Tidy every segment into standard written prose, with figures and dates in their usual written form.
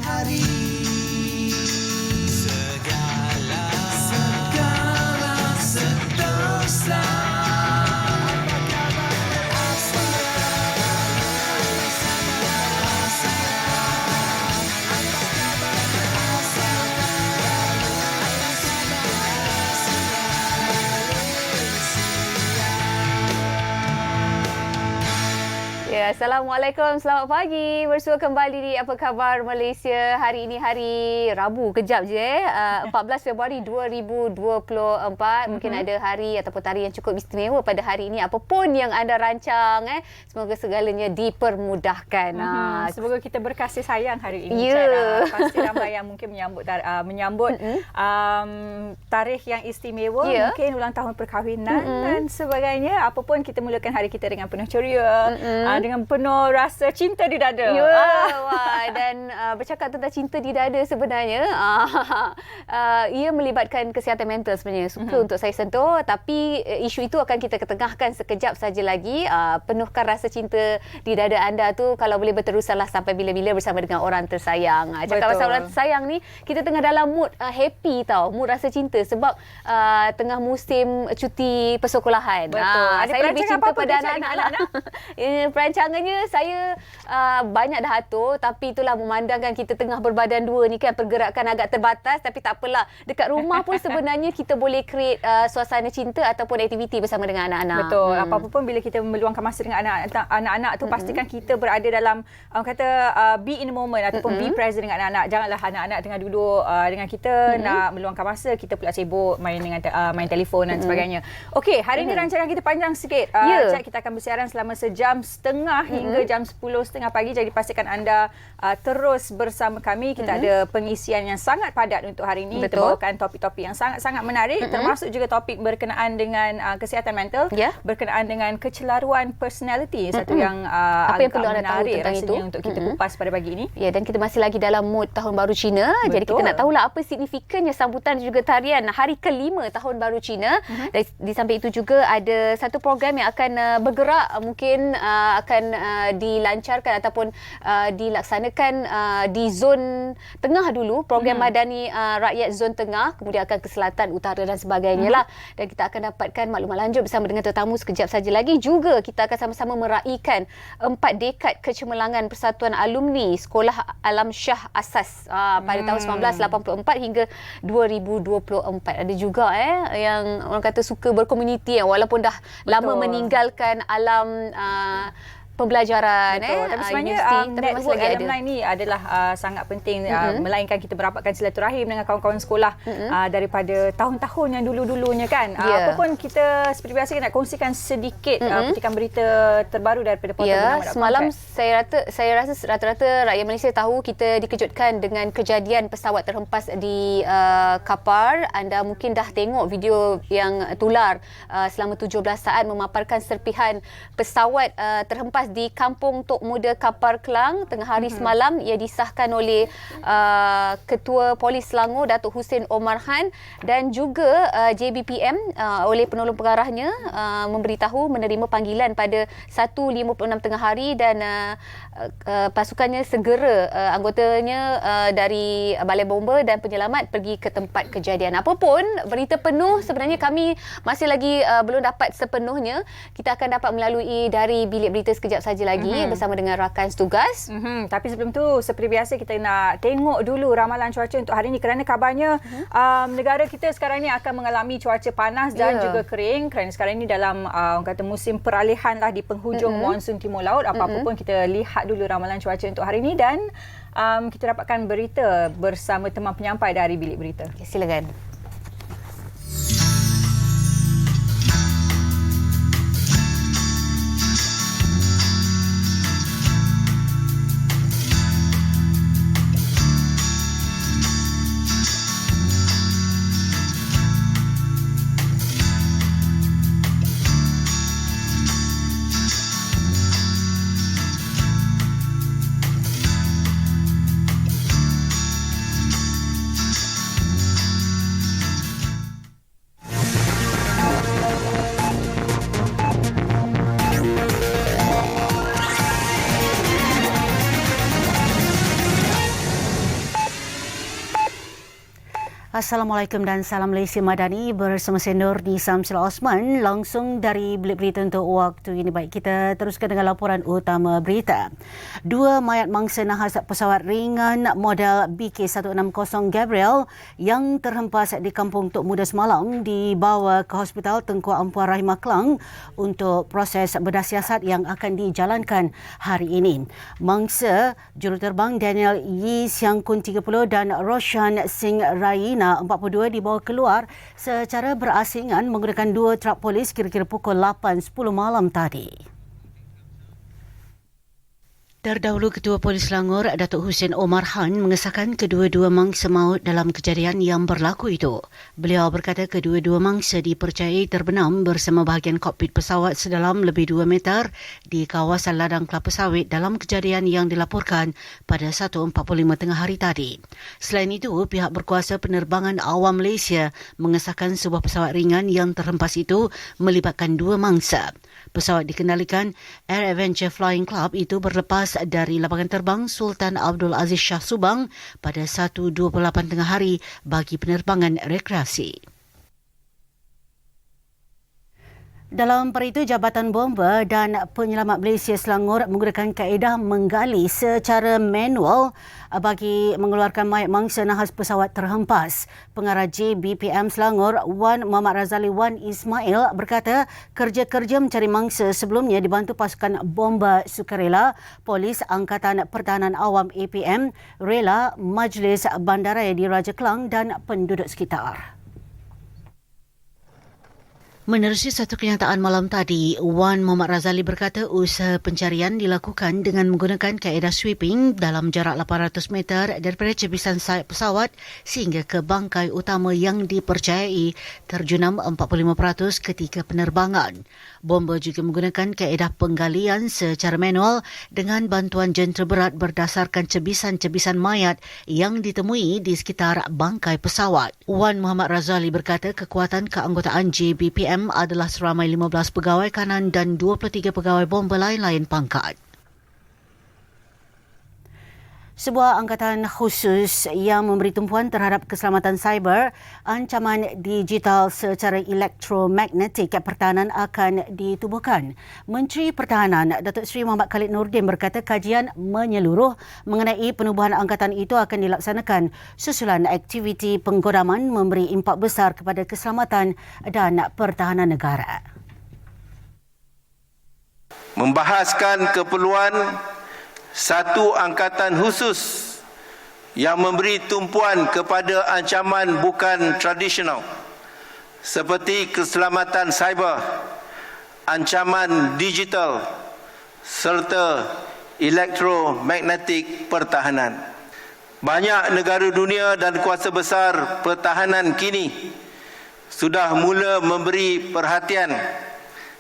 hari. Segala sentosa. Ya, Assalamualaikum, selamat pagi. Bersua kembali di Apa Khabar Malaysia. Hari ini hari Rabu, kejap je 14 Februari 2024. Mungkin ada hari ataupun tarikh yang cukup istimewa pada hari ini. Apapun yang anda rancang, semoga segalanya dipermudahkan. Semoga kita berkasih sayang hari ini. Ya. Pasti ramai yang mungkin menyambut tarikh yang istimewa, mungkin ulang tahun perkahwinan dan sebagainya. Apapun, kita mulakan hari kita dengan penuh ceria, dengan penuh rasa cinta di dada. Dan bercakap tentang cinta di dada sebenarnya, ia melibatkan kesihatan mental sebenarnya. Suka untuk saya sentuh, tapi isu itu akan kita ketengahkan sekejap saja lagi. Penuhkan rasa cinta di dada anda tu, kalau boleh berterusanlah sampai bila-bila bersama dengan orang tersayang. Cakap pasal orang tersayang ni, kita tengah dalam mood happy tau, mood rasa cinta sebab tengah musim cuti persekolahan. Saya lebih cinta pada anak-anak. Perancangannya saya banyak dah atur, tapi itulah memandangkan kita tengah berbadan dua ni kan, pergerakan agak terbatas, tapi tak apalah. Dekat rumah pun sebenarnya kita boleh create suasana cinta ataupun aktiviti bersama dengan anak-anak. Betul. Apa-apa pun bila kita meluangkan masa dengan anak-anak tu, pastikan kita berada dalam be in the moment ataupun be present dengan anak-anak. Janganlah anak-anak tengah duduk dengan kita nak meluangkan masa, kita pula sibuk main dengan main telefon dan sebagainya. Okey, hari ini rancangan kita panjang sikit. Kita akan bersiaran selama sejam setengah hingga jam 10.30 pagi. Jadi pastikan anda terus bersama kami. Kita ada pengisian yang sangat padat untuk hari ini. Kita bawakan topik-topik yang sangat-sangat menarik, termasuk juga topik berkenaan dengan kesihatan mental, berkenaan dengan kecelaruan personality. Satu yang apa yang perlu anda tahu menarik tentang itu untuk kita kupas pada pagi ini. Ya, dan kita masih lagi dalam mood Tahun Baru Cina. Jadi kita nak tahulah apa signifikannya sambutan dan juga tarian hari kelima Tahun Baru Cina. Dan di samping itu juga ada satu program yang akan bergerak, mungkin akan dilancarkan ataupun dilaksanakan di zon tengah dulu, program Madani Rakyat Zon Tengah, kemudian akan ke selatan, utara dan sebagainya lah. Dan kita akan dapatkan maklumat lanjut bersama dengan tetamu sekejap saja lagi. Juga kita akan sama-sama meraihkan 4 dekad kecemerlangan Persatuan Alumni Sekolah Alam Shah Asas pada tahun 1984 hingga 2024. Ada juga yang orang kata suka berkomuniti, walaupun dah lama meninggalkan alam pembelajaran. Tapi sebenarnya network alumni ni adalah sangat penting, melainkan kita merapatkan silaturahim dengan kawan-kawan sekolah daripada tahun-tahun yang dulu-dulunya kan. Apa pun kita seperti biasa kita nak kongsikan sedikit petikan berita terbaru daripada portal bernama. Semalam saya rasa rata-rata rakyat Malaysia tahu kita dikejutkan dengan kejadian pesawat terhempas di Qatar. Anda mungkin dah tengok video yang tular selama 17 saat memaparkan serpihan pesawat terhempas di Kampung Tok Muda Kapar Kelang tengah hari semalam. Ia disahkan oleh Ketua Polis Selangor Datuk Hussein Omar Han, dan juga JBPM oleh penolong pengarahnya memberitahu menerima panggilan pada 1.56 tengah hari, dan pasukannya segera anggotanya dari Balai Bomba dan Penyelamat pergi ke tempat kejadian. Apapun berita penuh sebenarnya kami masih lagi belum dapat sepenuhnya. Kita akan dapat melalui dari bilik berita sekejap saja lagi bersama dengan rakan setugas. Tapi sebelum tu, seperti biasa kita nak tengok dulu ramalan cuaca untuk hari ini, kerana kabarnya negara kita sekarang ni akan mengalami cuaca panas dan juga kering, kerana sekarang ni dalam orang kata musim peralihan lah di penghujung monsun timur laut. Apa-apa pun kita lihat dulu ramalan cuaca untuk hari ini, dan kita dapatkan berita bersama teman penyampai dari bilik berita. Silakan. Assalamualaikum dan salam Malaysia Madani bersama saya Nurni Samsila Osman langsung dari Bilik Berita untuk waktu ini. Baik, kita teruskan dengan laporan utama berita. 2 mayat mangsa nahas pesawat ringan model BK160 Gabriel yang terhempas di Kampung Tok Muda semalam dibawa ke Hospital Tengku Ampuan Rahimah Klang untuk proses bedah siasat yang akan dijalankan hari ini. Mangsa juruterbang Daniel Yi Siang Kun 30 dan Roshan Singh Raina 42 dibawa keluar secara berasingan menggunakan 2 truk polis kira-kira pukul 8.10 malam tadi. Terdahulu, Ketua Polis Selangor, Datuk Hussein Omar Han mengesahkan kedua-dua mangsa maut dalam kejadian yang berlaku itu. Beliau berkata kedua-dua mangsa dipercayai terbenam bersama bahagian kokpit pesawat sedalam lebih 2 meter di kawasan ladang kelapa sawit dalam kejadian yang dilaporkan pada 1.45 tengah hari tadi. Selain itu, pihak berkuasa penerbangan awam Malaysia mengesahkan sebuah pesawat ringan yang terhempas itu melibatkan 2 mangsa. Pesawat dikendalikan Air Adventure Flying Club itu berlepas dari lapangan terbang Sultan Abdul Aziz Shah Subang pada 1.28 tengah hari bagi penerbangan rekreasi. Dalam perkara itu, Jabatan Bomba dan Penyelamat Malaysia Selangor menggunakan kaedah menggali secara manual bagi mengeluarkan mayat mangsa nahas pesawat terhempas. Pengarah JBPM Selangor, Wan Muhammad Razali Wan Ismail berkata kerja-kerja mencari mangsa sebelumnya dibantu pasukan bomba sukarela, Polis Angkatan Pertahanan Awam APM, Rela, Majlis Bandaraya di Raja Klang dan penduduk sekitar. Menerusi satu kenyataan malam tadi, Wan Muhammad Razali berkata usaha pencarian dilakukan dengan menggunakan kaedah sweeping dalam jarak 800 meter daripada cebisan sayap pesawat sehingga ke bangkai utama yang dipercayai terjunam 45% ketika penerbangan. Bomba juga menggunakan kaedah penggalian secara manual dengan bantuan jentera berat berdasarkan cebisan-cebisan mayat yang ditemui di sekitar bangkai pesawat. Wan Muhammad Razali berkata kekuatan keanggotaan JBPM adalah seramai 15 pegawai kanan dan 23 pegawai bomba lain-lain pangkat. Sebuah angkatan khusus yang memberi tumpuan terhadap keselamatan cyber, ancaman digital secara elektromagnetik pertahanan akan ditubuhkan. Menteri Pertahanan Datuk Seri Muhammad Khalid Nordin berkata kajian menyeluruh mengenai penubuhan angkatan itu akan dilaksanakan susulan aktiviti penggodaman memberi impak besar kepada keselamatan dan pertahanan negara. Membahaskan keperluan satu angkatan khusus yang memberi tumpuan kepada ancaman bukan tradisional seperti keselamatan cyber, ancaman digital serta elektromagnetik pertahanan. Banyak negara dunia dan kuasa besar pertahanan kini sudah mula memberi perhatian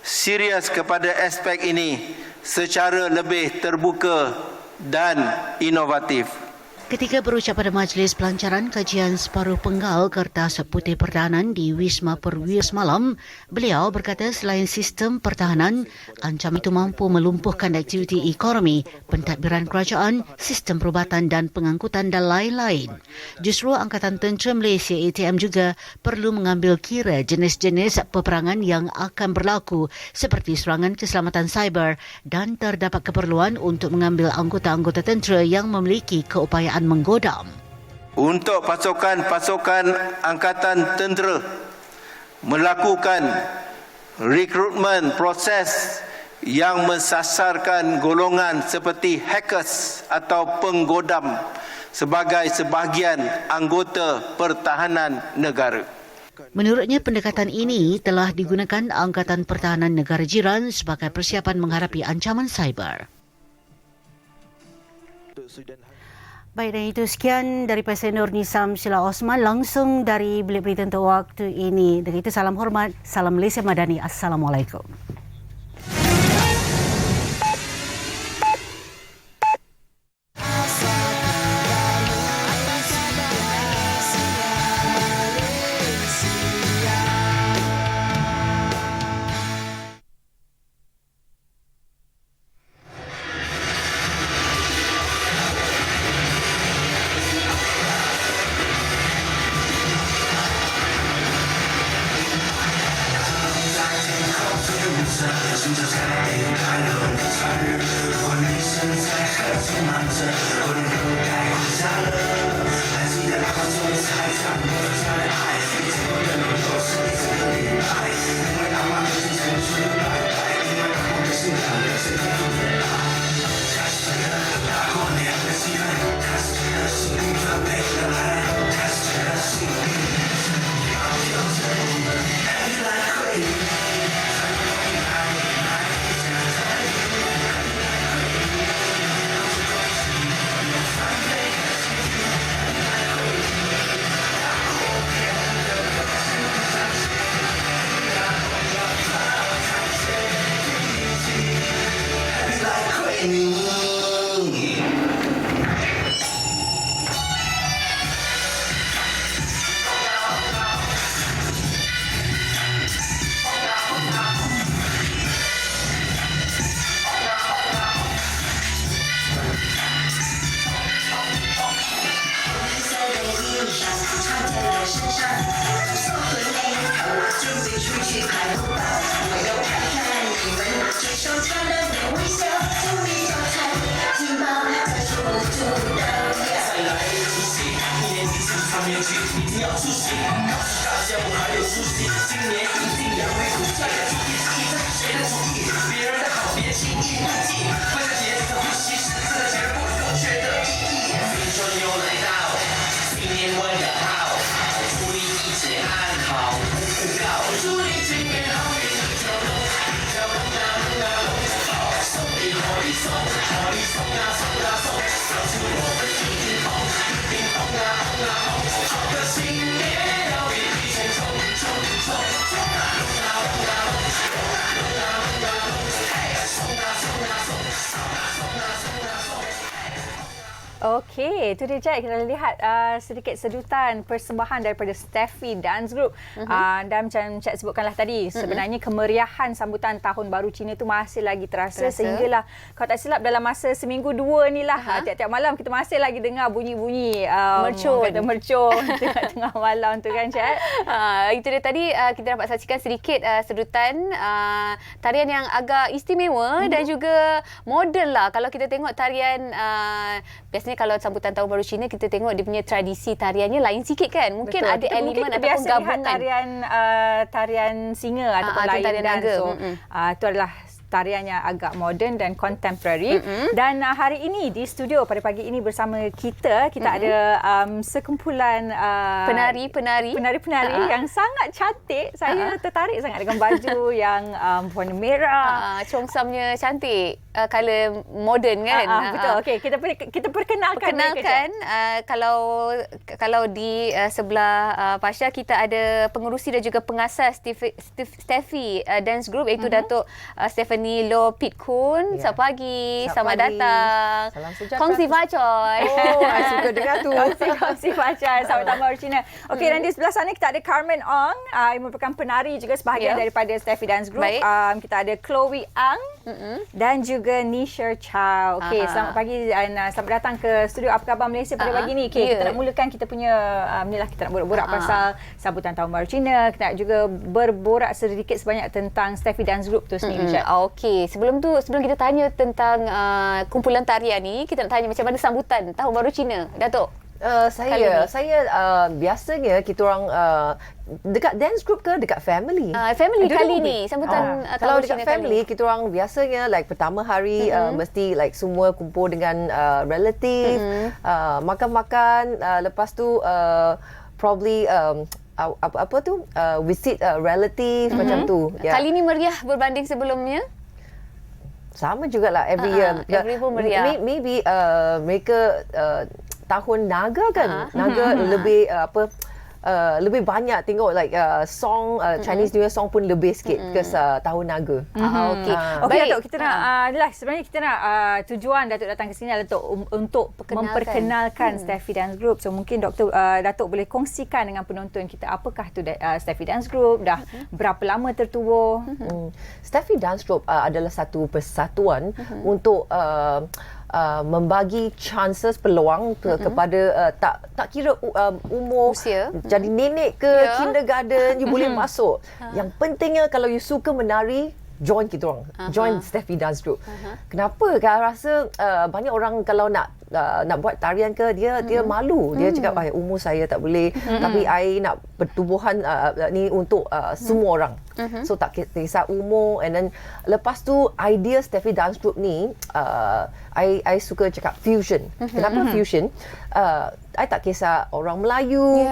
serius kepada aspek ini secara lebih terbuka dan inovatif. Ketika berucap pada Majlis Pelancaran Kajian Separuh Penggal Kertas Putih Pertahanan di Wisma Perwira semalam, beliau berkata selain sistem pertahanan, ancaman itu mampu melumpuhkan aktiviti ekonomi, pentadbiran kerajaan, sistem perubatan dan pengangkutan dan lain-lain. Justru Angkatan Tentera Malaysia ATM juga perlu mengambil kira jenis-jenis peperangan yang akan berlaku seperti serangan keselamatan cyber dan terdapat keperluan untuk mengambil anggota-anggota tentera yang memiliki keupayaan menggodam. Untuk pasukan-pasukan Angkatan Tentera melakukan rekrutmen proses yang mensasarkan golongan seperti hackers atau penggodam sebagai sebahagian anggota pertahanan negara. Menurutnya, pendekatan ini telah digunakan Angkatan Pertahanan Negara Jiran sebagai persiapan menghadapi ancaman cyber. Baik, dan itu sekian daripada saya Nurni Samsila Osman langsung dari Bilik Berita untuk waktu ini. Dengan itu salam hormat, salam Malaysia Madani. Assalamualaikum. Okey, itu dia Jack. Kita lihat sedikit sedutan persembahan daripada Steffi Dance Group. Dan macam Cik sebutkanlah tadi, sebenarnya kemeriahan sambutan Tahun Baru Cina itu masih lagi terasa. Sehinggalah, kalau tak silap dalam masa seminggu dua ni lah, tiap-tiap malam kita masih lagi dengar bunyi-bunyi mercun tengah-tengah malam tu kan Cik. Itu dia tadi kita dapat saksikan sedikit sedutan tarian yang agak istimewa dan juga moden lah. Kalau kita tengok tarian biasanya kalau sambutan Tahun Baru Cina kita tengok dia punya tradisi tariannya lain sikit kan. Mungkin ada elemen ataupun gabungan. Tarian singa ataupun lain tarian dan naga. Itu adalah tarian yang agak moden dan contemporary. Dan hari ini di studio pada pagi ini bersama kita ada sekumpulan penari-penari yang sangat cantik. Saya tertarik sangat dengan baju yang warna merah. Congsamnya cantik. Color moden kan. Betul. Okey, kita perkenalkan kalau di sebelah Pasha kita ada pengerusi dan juga pengasas Steffi Dance Group iaitu Datuk Stephanie Loh Pit Kun. Selamat pagi. Selamat datang. Salam sejahtera. Kongsi Bacoy. I suka dengar tu. Kongsi Bacoy. Selamat Tahun Baru Cina. Okey, dan di sebelah sana kita ada Carmen Ong, yang merupakan penari juga sebahagian daripada Steffi Dance Group. Kita ada Chloe Ang dan juga Nisha Chow. Okey, selamat pagi dan selamat datang ke studio Apa Khabar Malaysia pada pagi ni. Okey, kita nak mulakan kita punya kita nak borak-borak pasal sambutan Tahun Baru Cina. Kita nak juga berborak sedikit sebanyak tentang Steffi Dance Group tu sendiri. Okey, sebelum kita tanya tentang kumpulan tarian ni, kita nak tanya macam mana sambutan Tahun Baru Cina, Datuk? Saya biasanya kita orang dekat dance group ke dekat family? Family kali ni sambutan Tahun kalau Baru dekat Cina family kita orang biasanya like pertama hari mesti like semua kumpul dengan relative, makan-makan, lepas tu probably visit relative macam tu. Kali ni meriah berbanding sebelumnya? Sama jugalah every year. Every pun meriah. Maybe mereka tahun naga kan. Naga lebih lebih banyak tengok like song Chinese New Year song pun lebih sikit because tahun naga. Okey. Okey Datuk, kita nak sebenarnya kita nak tujuan Datuk datang ke sini adalah untuk memperkenalkan Steffi Dance Group. So mungkin Datuk boleh kongsikan dengan penonton kita apakah tu Steffi Dance Group, dah berapa lama tertubuh. Steffi Dance Group adalah satu persatuan untuk membagi chances peluang kepada tak kira umur, usia, jadi nenek ke kindergarten you boleh masuk. Yang pentingnya kalau you suka menari, join kita orang, join Steffi Dance Group. Kenapa? Kerana rasa banyak orang kalau nak buat tarian ke dia malu. Dia cakap umur saya tak boleh, tapi I nak pertubuhan ni untuk semua orang. So tak kisah umur. And then lepas tu idea Steffi Dance Group ni I suka cakap fusion. Kenapa fusion? I tak kisah orang Melayu,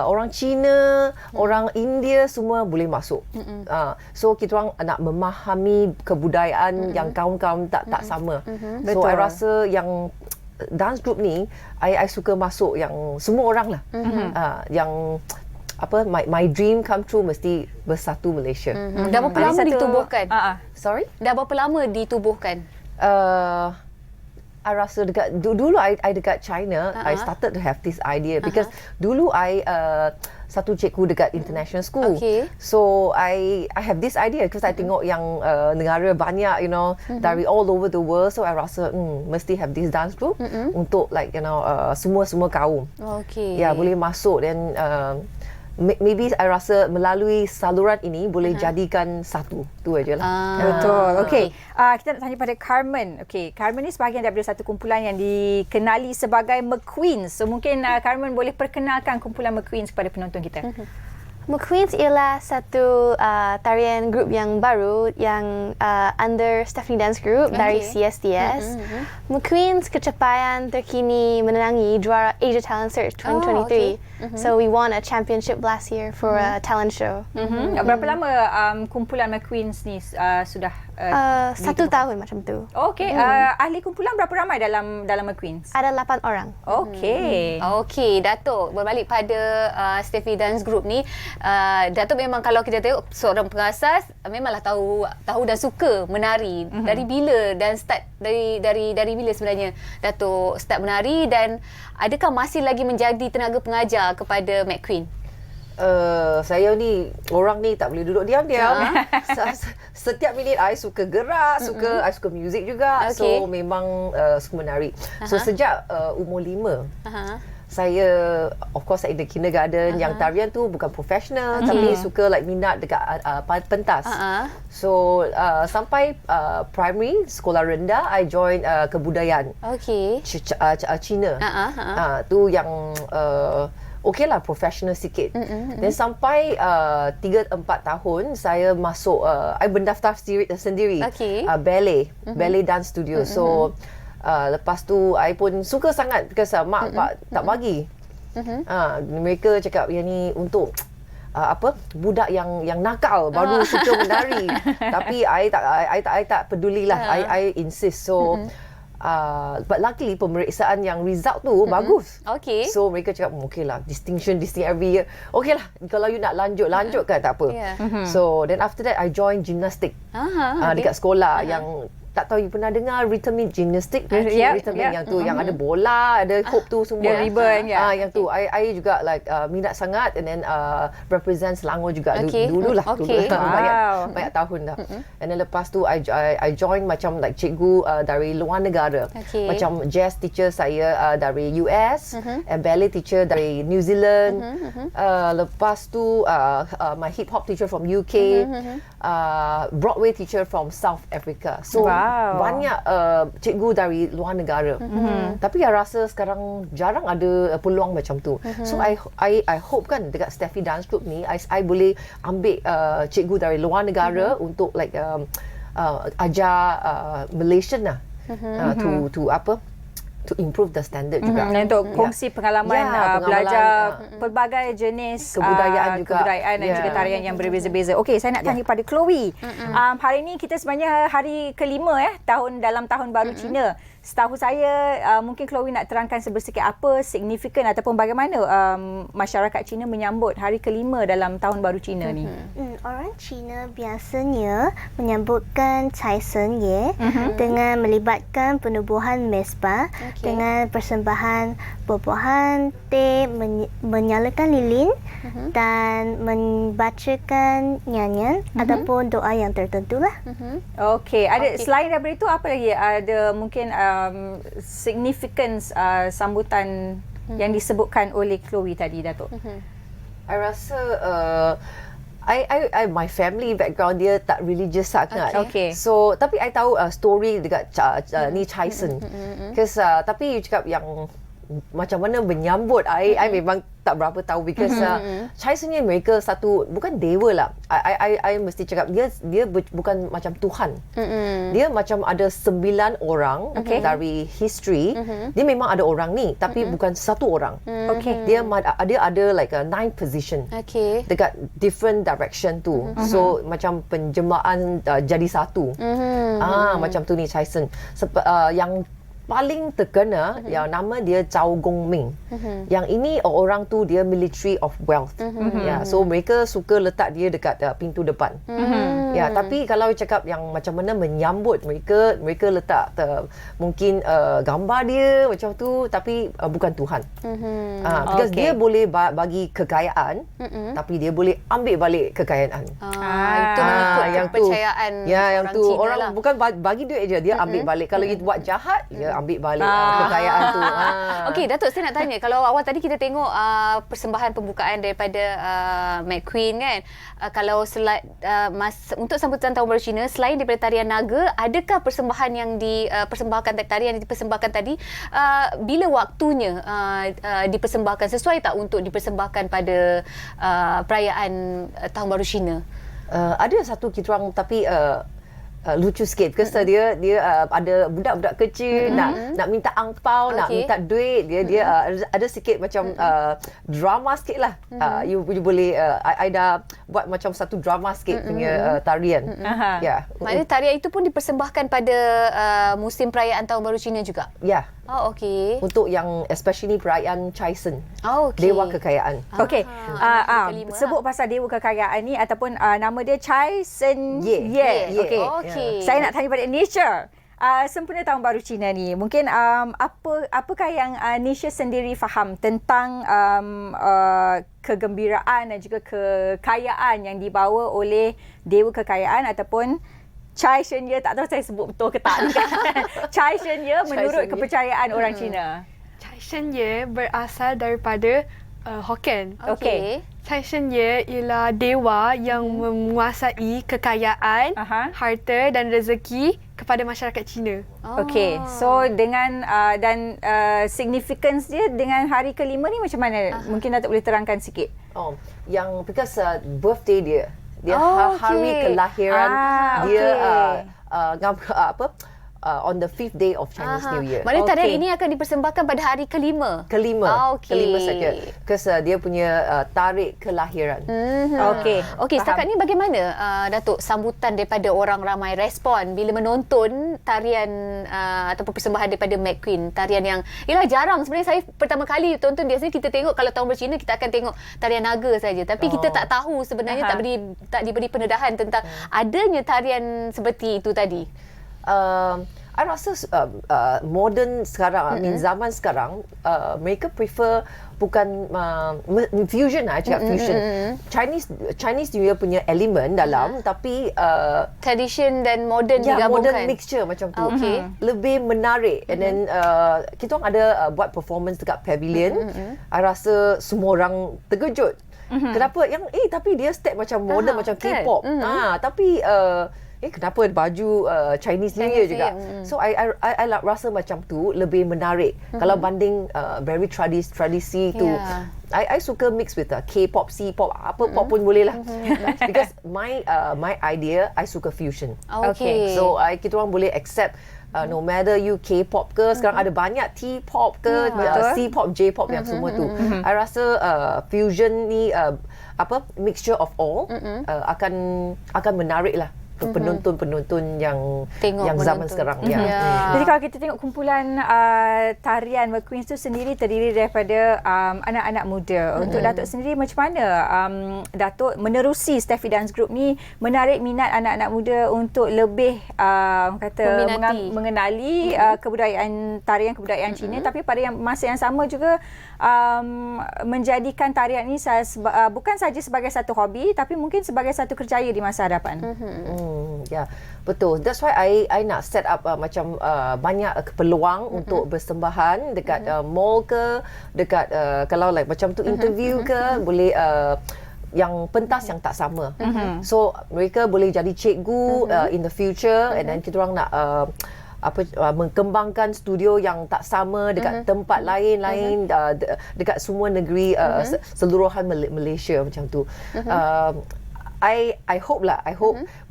orang Cina, orang India, semua boleh masuk. So kita orang nak memahami kebudayaan yang kaum-kaum tak sama. So I rasa yang dance group ni I suka masuk yang semua orang lah. Yang apa my dream come true mesti bersatu Malaysia. Dah berapa lama ditubuhkan? Sorry? Dah berapa lama ditubuhkan? I rasa dulu I dekat China, I started to have this idea because dulu I satu cikgu dekat international school. So I have this idea because I tengok yang negara banyak, dari all over the world. So I rasa mesti have this dance group untuk like semua kaum. Ya, boleh masuk dan maybe I rasa melalui saluran ini boleh jadikan satu. Tu aja lah. Betul. Okey. Kita nak tanya pada Carmen. Okey, Carmen ni sebahagian daripada satu kumpulan yang dikenali sebagai McQueens. So mungkin Carmen boleh perkenalkan kumpulan McQueens kepada penonton kita. McQueens ialah satu tarian grup yang baru yang under Stephanie Dance Group dari CSDS. McQueens kecapaian terkini menangi juara Asia Talent Search 2023. So we won a championship last year for a talent show. Berapa lama kumpulan McQueens ni sudah 1 tahun macam tu. Okey, ahli kumpulan berapa ramai dalam McQueens? Ada 8 orang. Okey. Okey, Datuk, berbalik pada Steffi Dance Group ni, Datuk memang kalau kita tengok seorang pengasas memanglah tahu dan suka menari. Dari bila dan start dari bila sebenarnya Datuk start menari, dan adakah masih lagi menjadi tenaga pengajar kepada McQueen? Saya ni orang ni tak boleh duduk diam-diam. Setiap minit I suka gerak, I suka muzik juga. So memang suka menari. So sejak umur 5 saya of course saya in the kindergarten, yang tarian tu bukan profesional tapi suka like minat dekat pentas. So sampai primary, sekolah rendah I join kebudayaan. Cina. Tu yang okey lah, professional sikit. Dan sampai 3-4 tahun saya masuk, I mendaftar sendiri ballet dance studio. So lepas tu I pun suka sangat because mak pak tak bagi. Mereka cakap yang ni untuk budak yang nakal baru suka menari. Tapi I tak pedulilah. I insist. So but luckily pemeriksaan yang result tu bagus. So mereka cakap okay lah, distinction every year. Okay lah, kalau you nak lanjutkan tak apa. So then after that I join gymnastic dekat sekolah yang tak tahu you pernah dengar rhythmic gymnastic, rhythmic yang tu yang ada bola, ada hoop tu semua. Ribbon yang tu I juga like minat sangat, and then represent Selangor juga dulu lah. Banyak tahun dah. And then lepas tu I join macam like cikgu dari luar negara. Macam jazz teacher saya dari US, and ballet teacher dari New Zealand. Lepas tu my hip hop teacher from UK, Broadway teacher from South Africa. So banyak cikgu dari luar negara. Tapi I rasa sekarang jarang ada peluang macam tu. So I hope kan dekat Steffi Dance Group ni I boleh ambil cikgu dari luar negara untuk like ajar Malaysian lah, to improve the standard juga. Untuk kongsi pengalaman belajar pelbagai jenis kebudayaan dan juga tarian yang berbeza-beza. Okey, saya nak tanya pada Chloe. Hari ini kita sebenarnya hari kelima dalam tahun baru Cina. Setahu saya mungkin Chloe nak terangkan sebersikit apa signifikan ataupun bagaimana masyarakat Cina menyambut hari kelima dalam tahun baru Cina ni. Orang Cina biasanya menyambutkan Cai Sen Ye dengan melibatkan penubuhan mesbah dengan persembahan buah-buahan, teh, menyalakan lilin dan membacakan nyanyian ataupun doa yang tertentu lah. Okey, ada selain daripada itu apa lagi? Ada mungkin significance sambutan yang disebutkan oleh Chloe tadi, Datuk? I rasa My family background dia tak religious sangat. Okay. So tapi I tahu story dekat ni Chai Sen. Because tapi you cakap yang macam mana menyambut, I memang tak berapa tahu because Chai Sen ni mereka satu bukan dewa lah. I mesti cakap dia bukan macam Tuhan. Dia macam ada 9 orang dari history. Dia memang ada orang ni tapi bukan satu orang. Dia ada like 9 position. Dekat different direction tu. So macam penjemaan jadi satu. Macam tu ni Chai Sen. Yang paling terkena yang nama dia Zhao Gongming. Yang ini orang tu dia military of wealth. So mereka suka letak dia dekat pintu depan. Tapi kalau cakap yang macam mana menyambut mereka letak mungkin gambar dia macam tu tapi bukan Tuhan. Because dia boleh bagi kekayaan tapi dia boleh ambil balik kekayaan. Itu mengikut kepercayaan yang tu Cina orang lah. bukan bagi duit je, dia ambil balik. Kalau you buat jahat, dia ambil balik kekayaan tu. Okey, Datuk, saya nak tanya, kalau awal tadi kita tengok persembahan pembukaan daripada McQueen kan, kalau untuk sambutan Tahun Baru Cina, selain daripada tarian naga, adakah persembahan yang tarian yang dipersembahkan tadi, bila waktunya dipersembahkan, sesuai tak untuk dipersembahkan pada perayaan Tahun Baru Cina? Ada satu kita orang tapi lucu sikit because dia ada budak-budak kecil nak minta angpau, nak minta duit, dia ada sikit macam drama sikit lah. You boleh I dah buat macam satu drama sikit punya tarian. Maknanya tarian itu pun dipersembahkan pada musim perayaan Tahun Baru Cina juga? Oh, okey. Untuk yang especially perayaan Chai Sen. Okey. Dewa Kekayaan. Okey. Sebut pasal Dewa Kekayaan ni ataupun nama dia Chai Sen Ye. Okey. Saya nak tanya pada Nisha. Sempena Tahun Baru Cina ni, mungkin apakah yang Nisha sendiri faham tentang kegembiraan dan juga kekayaan yang dibawa oleh Dewa Kekayaan ataupun Chai Sen Ye, tak tahu saya sebut betul ke tak ni kan. Chai Sen Ye menurut kepercayaan orang Cina. Chai Sen Ye berasal daripada Hokkien. Okey. Chai Sen Ye ialah dewa yang menguasai kekayaan, harta dan rezeki kepada masyarakat Cina. Okey. So dengan significance dia dengan hari kelima ni macam mana? Mungkin Datuk boleh terangkan sikit. Yang because birthday dia hari kelahiran dia on the 5th day of Chinese New Year. Maknanya tarian ini akan dipersembahkan pada hari kelima kelima saja. Because dia punya tarikh kelahiran. Okey, setakat ni bagaimana Datuk sambutan daripada orang ramai, respon bila menonton tarian ataupun persembahan daripada McQueen, tarian yang ialah jarang sebenarnya. Saya pertama kali tonton, biasanya kita tengok kalau Tahun Baru Cina kita akan tengok tarian naga saja, tapi kita tak tahu sebenarnya, tak diberi pendedahan tentang adanya tarian seperti itu tadi. I rasa modern sekarang, zaman sekarang, mereka prefer bukan fusion lah, cakap fusion. Chinese New Year punya elemen dalam, tapi tradition dan modern digabungkan. Modern mixture macam tu. Lebih menarik. And then kita orang ada buat performance dekat pavilion. I rasa semua orang terkejut. Kenapa? Tapi dia step macam modern, macam K-pop. Tapi kenapa baju Chinese New Year juga. So I rasa macam tu lebih menarik kalau banding very tradisi tu. I suka mix with K-pop, C-pop, apa pop pun boleh lah. Because my idea, I suka fusion. So kita orang boleh accept no matter you K-pop ke, sekarang ada banyak T-pop ke, C-pop, J-pop yang semua tu. I rasa fusion ni mixture of all akan menarik lah penonton-penonton yang zaman sekarang. Jadi kalau kita tengok kumpulan tarian McQueen tu sendiri terdiri daripada anak-anak muda. Untuk Datuk sendiri macam mana Datuk menerusi Steffi Dance Group ni menarik minat anak-anak muda untuk lebih mengenali kebudayaan tarian Cina, tapi pada masa yang sama juga menjadikan tarian ini bukan saja sebagai satu hobi tapi mungkin sebagai satu kerjaya di masa hadapan. Betul. That's why I nak set up macam banyak peluang untuk bersembahan dekat mall ke, dekat kalau like macam tu interview ke, boleh yang pentas yang tak sama. So mereka boleh jadi cikgu in the future, and then kita orang nak mengembangkan studio yang tak sama dekat tempat lain-lain, dekat semua negeri seluruhan Malaysia macam tu. I hope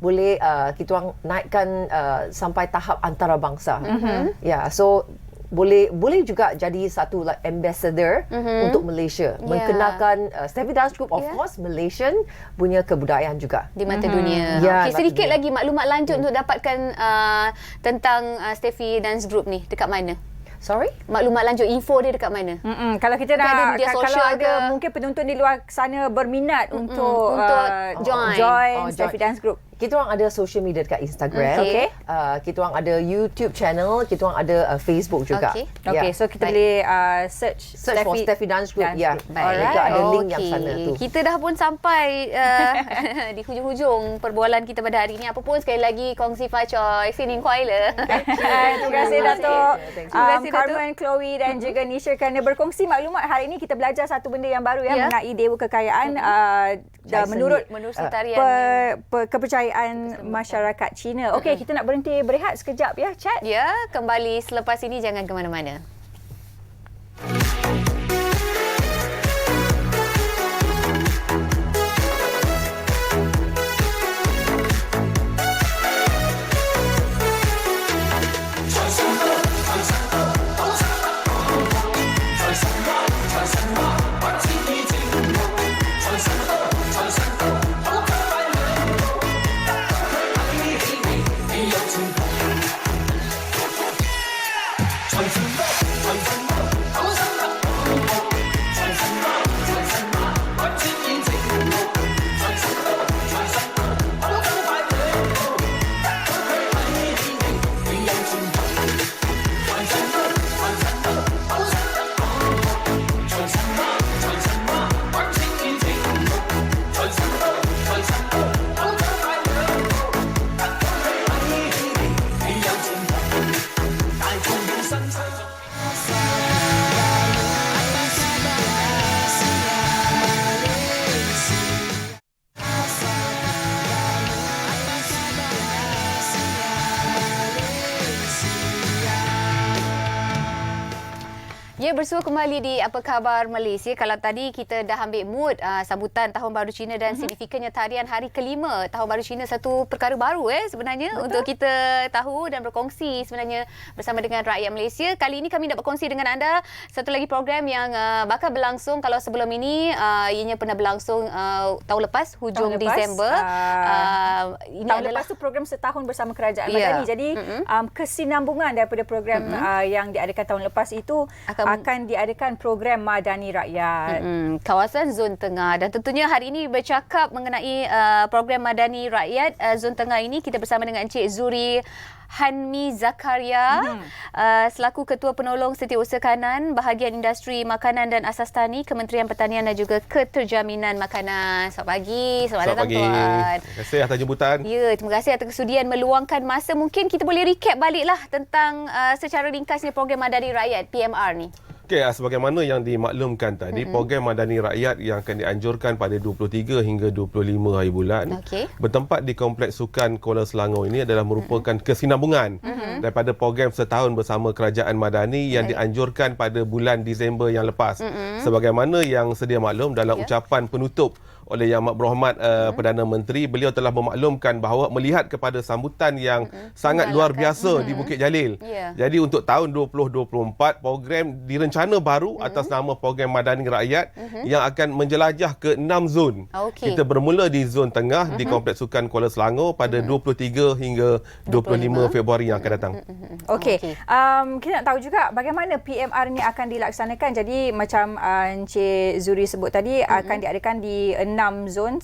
boleh kita orang naikkan sampai tahap antarabangsa. So boleh juga jadi satu ambassador untuk Malaysia, mengenalkan Steffi Dance Group, of course Malaysian punya kebudayaan juga di mata dunia. Sedikit lagi maklumat lanjut untuk dapatkan tentang Steffi Dance Group ni dekat mana? Sorry? Maklumat lanjut, info dia dekat mana? Kalau kita nak, kalau ada mungkin penonton di luar sana berminat untuk join Steffi Dance Group, kita orang ada social media dekat Instagram. Kita orang ada YouTube channel, kita orang ada Facebook juga. So kita boleh search for Steffi Dance Group. Baik. Ada link yang sana tu. Kita dah pun sampai di hujung-hujung perbualan kita pada hari ini. Apa pun sekali lagi kongsi Facoy Sini Kuala. Terima kasih Datuk Carmen, Chloe dan juga Nisha kerana berkongsi maklumat. Hari ini kita belajar satu benda yang baru mengenai Dewa Kekayaan. Menurut tarian kepercayaan masyarakat Cina. Okey, kita nak berhenti berehat sekejap ya, Chat. Ya, kembali selepas ini, jangan ke mana-mana. Ya, bersua kembali di Apa Khabar Malaysia. Kalau tadi kita dah ambil mood sambutan Tahun Baru Cina dan signifikannya tarian hari kelima Tahun Baru Cina, satu perkara baru sebenarnya. Betul. Untuk kita tahu dan berkongsi sebenarnya bersama dengan rakyat Malaysia. Kali ini kami nak berkongsi dengan anda satu lagi program yang bakal berlangsung. Kalau sebelum ini ianya pernah berlangsung tahun lepas, hujung Disember. Ini tahun lepas tu program setahun bersama Kerajaan Madani. Jadi kesinambungan daripada program yang diadakan tahun lepas itu akan diadakan program Madani Rakyat. Kawasan Zon Tengah. Dan tentunya hari ini bercakap mengenai program Madani Rakyat Zon Tengah ini, kita bersama dengan Encik Zuri Hanmi Zakaria selaku Ketua Penolong Setiausaha Kanan Bahagian Industri Makanan dan Asas Tani, Kementerian Pertanian dan juga Keterjaminan Makanan. Selamat pagi. Selamat datang Tuan. Terima kasih atas jemputan. Ya, terima kasih atas kesudian meluangkan masa. Mungkin kita boleh recap baliklah tentang secara ringkasnya program Madani Rakyat PMR ni. Okey, sebagaimana yang dimaklumkan tadi, program Madani Rakyat yang akan dianjurkan pada 23 hingga 25 hari bulan bertempat di Kompleks Sukan Kuala Selangor ini adalah merupakan kesinambungan daripada program setahun bersama Kerajaan Madani yang dianjurkan pada bulan Disember yang lepas. Sebagaimana yang sedia maklum dalam ucapan penutup oleh Yang Amat Berhormat Perdana Menteri, beliau telah memaklumkan bahawa melihat kepada sambutan yang sangat luar biasa di Bukit Jalil. Jadi untuk tahun 2024 program direncana baru atas nama program Madani Rakyat yang akan menjelajah ke 6 zon. Kita bermula di zon tengah di Kompleks Sukan Kuala Selangor pada 23 hingga 25 Februari yang akan datang. Kita nak tahu juga bagaimana PMR ni akan dilaksanakan. Jadi macam Encik Zuri sebut tadi, akan diadakan di 6 zon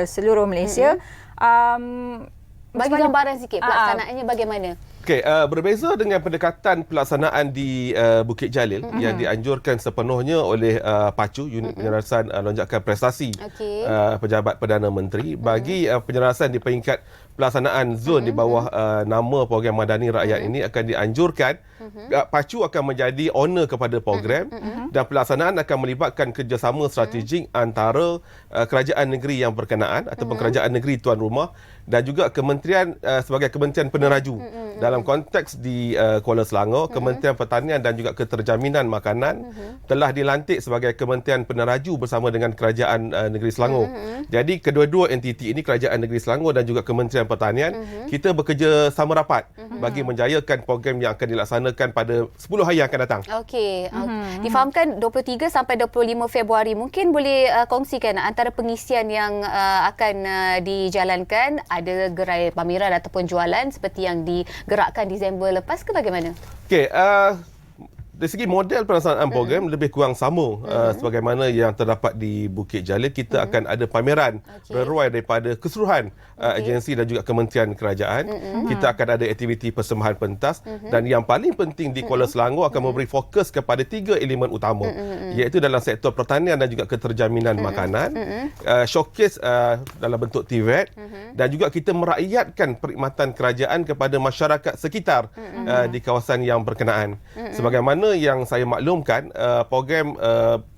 seluruh Malaysia. Bagi gambaran sikit pelaksanaannya bagaimana? Okey, berbeza dengan pendekatan pelaksanaan di Bukit Jalil yang dianjurkan sepenuhnya oleh PACU, Unit Penyelarasan Lonjakan Prestasi Pejabat Perdana Menteri, bagi penyelarasan di peringkat pelaksanaan zon di bawah nama program Madani Rakyat ini akan dianjurkan PACU akan menjadi owner kepada program dan pelaksanaan akan melibatkan kerjasama strategik antara kerajaan negeri yang berkenaan ataupun kerajaan negeri tuan rumah dan juga kementerian sebagai kementerian peneraju. Dalam konteks di Kuala Selangor, Kementerian Pertanian dan juga Keterjaminan Makanan telah dilantik sebagai kementerian peneraju bersama dengan kerajaan negeri Selangor. Jadi kedua-dua entiti ini, kerajaan negeri Selangor dan juga Kementerian Pertanian, kita bekerja sama rapat bagi menjayakan program yang akan dilaksanakan pada 10 hari yang akan datang. Okey. Difahamkan 23 sampai 25 Februari. Mungkin boleh kongsikan antara pengisian yang akan dijalankan, ada gerai pameran ataupun jualan seperti yang digerakkan Disember lepas ke bagaimana? Okey, dari segi model pelaksanaan program lebih kurang sama sebagaimana yang terdapat di Bukit Jalil. Kita akan ada pameran reruai daripada keseluruhan agensi dan juga kementerian kerajaan. Kita akan ada aktiviti persembahan pentas dan yang paling penting di Kuala Selangor akan memberi fokus kepada 3 elemen utama, iaitu dalam sektor pertanian dan juga keterjaminan makanan, showcase dalam bentuk TVET dan juga kita merakyatkan perkhidmatan kerajaan kepada masyarakat sekitar di kawasan yang berkenaan. Sebagaimana yang saya maklumkan, program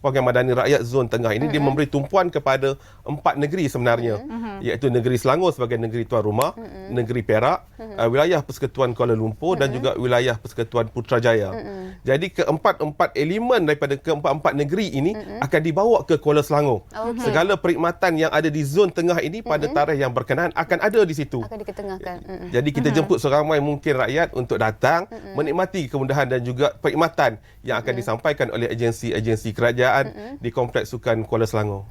Madani Rakyat Zon Tengah ini dia memberi tumpuan kepada 4 negeri sebenarnya, iaitu negeri Selangor sebagai negeri tuan rumah, negeri Perak, wilayah Persekutuan Kuala Lumpur dan juga wilayah Persekutuan Putrajaya. Jadi keempat-empat elemen daripada keempat-empat negeri ini akan dibawa ke Kuala Selangor. Segala perkhidmatan yang ada di zon tengah ini pada tarikh yang berkenaan akan ada di situ. Akan diketengahkan. Jadi kita jemput seramai mungkin rakyat untuk datang menikmati kemudahan dan juga perkhidmatan yang akan disampaikan oleh agensi-agensi kerajaan di Kompleks Sukan Kuala Selangor.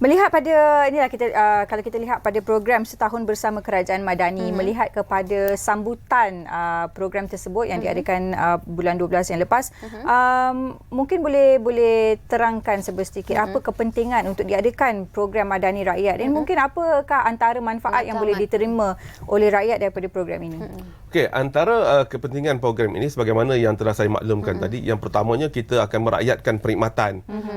Melihat pada inilah kita kalau kita lihat pada program Setahun Bersama Kerajaan Madani, melihat kepada sambutan program tersebut yang diadakan bulan 12 yang lepas, mungkin boleh terangkan sedikit apa kepentingan untuk diadakan program Madani Rakyat dan mungkin apakah antara manfaat yang boleh diterima oleh rakyat daripada program ini? Okey, antara kepentingan program ini sebagaimana yang telah saya maklumkan tadi, yang pertamanya kita akan merakyatkan perkhidmatan.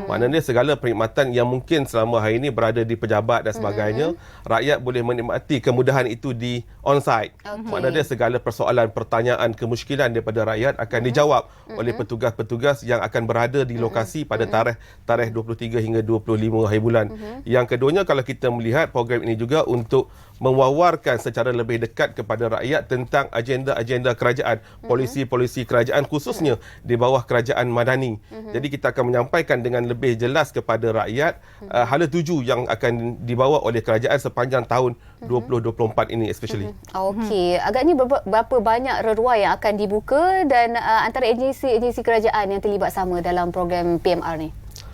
Maknanya segala perkhidmatan yang mungkin selama hari ini berada di pejabat dan sebagainya, rakyat boleh menikmati kemudahan itu di on-site. Maknanya segala persoalan, pertanyaan, kemusykilan daripada rakyat akan dijawab oleh petugas-petugas yang akan berada di lokasi pada tarikh 23 hingga 25 hari bulan. Yang keduanya, kalau kita melihat program ini juga untuk mewawarkan secara lebih dekat kepada rakyat tentang agenda-agenda kerajaan, polisi-polisi kerajaan khususnya di bawah kerajaan Madani. Jadi kita akan menyampaikan dengan lebih jelas kepada rakyat hala tuju yang akan dibawa oleh kerajaan sepanjang tahun 2024 ini especially. Okey, agaknya berapa banyak reruai yang akan dibuka dan antara agensi-agensi kerajaan yang terlibat sama dalam program PMR ni?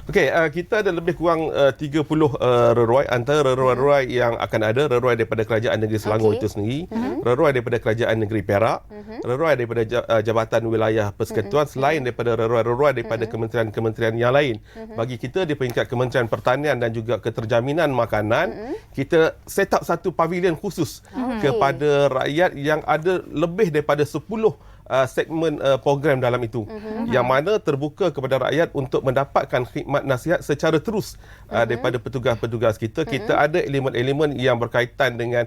Okey, kita ada lebih kurang 30 reruai. Antara reruai yang akan ada, reruai daripada Kerajaan Negeri Selangor itu sendiri, reruai daripada Kerajaan Negeri Perak, reruai daripada Jabatan Wilayah Persekutuan, selain daripada reruai daripada kementerian-kementerian yang lain. Bagi kita di peringkat Kementerian Pertanian dan juga Keterjaminan Makanan, kita set up satu pavilion khusus kepada rakyat yang ada lebih daripada 10 segmen program dalam itu, yang mana terbuka kepada rakyat untuk mendapatkan khidmat nasihat secara terus daripada petugas-petugas kita. Kita ada elemen-elemen yang berkaitan dengan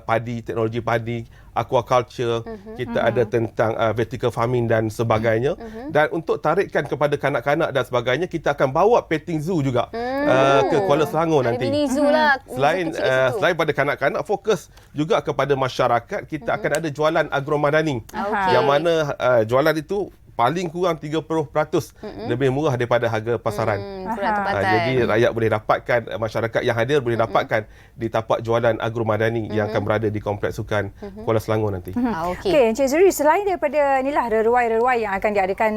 padi, teknologi padi, aquaculture, kita ada tentang vertical farming dan sebagainya. Dan untuk tarikkan kepada kanak-kanak dan sebagainya, kita akan bawa petting zoo juga ke Kuala Selangor nanti. Mini zoo lah. Selain pada kanak-kanak, fokus juga kepada masyarakat. Kita akan ada jualan agromadani, yang mana jualan itu paling kurang 30% lebih murah daripada harga pasaran. Jadi rakyat boleh dapatkan, masyarakat yang hadir boleh dapatkan di tapak jualan agromadani yang akan berada di Kompleks Sukan Kuala Selangor nanti. Okey, Encik Zuri, selain daripada inilah reruai-reruai yang akan diadakan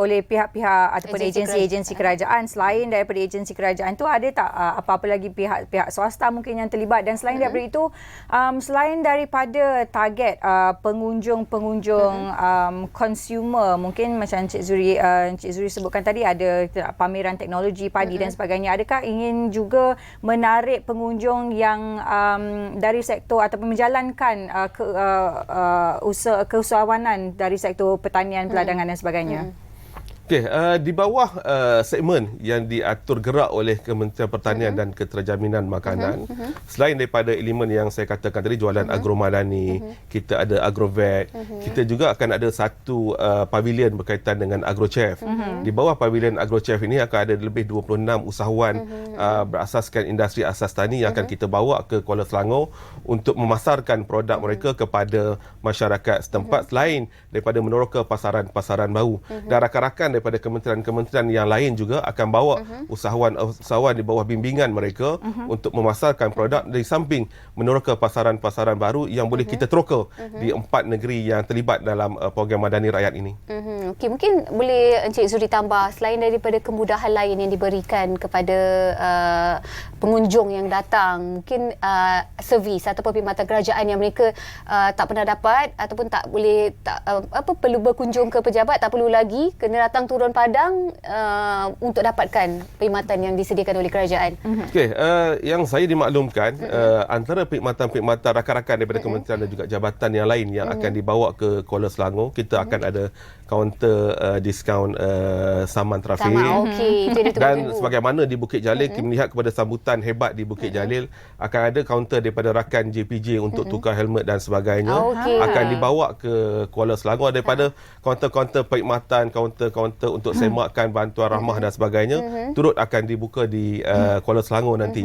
oleh pihak-pihak ataupun agensi-agensi kerajaan. Selain daripada agensi kerajaan tu, ada tak apa-apa lagi pihak swasta mungkin yang terlibat? Dan selain daripada itu, selain daripada target pengunjung-pengunjung consumer, mungkin macam Encik Zuri sebutkan tadi, ada pameran teknologi padi dan sebagainya. Adakah ingin juga menarik pengunjung yang dari sektor ataupun menjalankan keusahawanan dari sektor pertanian, peladangan dan sebagainya? Okey, di bawah segmen yang diatur gerak oleh Kementerian Pertanian dan Keterjaminan Makanan, selain daripada elemen yang saya katakan tadi, jualan agromadani, kita ada agrovet, kita juga akan ada satu pavilion berkaitan dengan agrochef. Di bawah pavilion agrochef ini akan ada lebih 26 usahawan berasaskan industri asas tani yang akan kita bawa ke Kuala Selangor untuk memasarkan produk mereka kepada masyarakat setempat, selain daripada meneroka pasaran-pasaran baru. Dan rakan-rakan daripada kementerian-kementerian yang lain juga akan bawa usahawan di bawah bimbingan mereka untuk memasarkan produk, di samping meneroka pasaran-pasaran baru yang boleh kita teroka di 4 negeri yang terlibat dalam program Madani Rakyat ini. Okey, mungkin boleh Encik Zuri tambah, selain daripada kemudahan lain yang diberikan kepada pengunjung yang datang, mungkin servis ataupun perkhidmatan kerajaan yang mereka tak pernah dapat ataupun tak boleh perlu berkunjung ke pejabat, tak perlu lagi kena datang turun padang untuk dapatkan perkhidmatan yang disediakan oleh kerajaan. Okey, yang saya dimaklumkan, antara perkhidmatan rakan-rakan daripada kementerian dan juga jabatan yang lain yang akan dibawa ke Kuala Selangor, kita akan ada kaunter diskaun saman trafik. Dan sebagaimana di Bukit Jalil, kita melihat kepada sambutan hebat di Bukit Jalil, akan ada kaunter daripada rakan JPJ untuk tukar helmet dan sebagainya. Akan dibawa ke Kuala Selangor daripada kaunter-kaunter perkhidmatan, kaunter-kaunter untuk semakkan bantuan rahmah dan sebagainya, turut akan dibuka di Kuala Selangor nanti.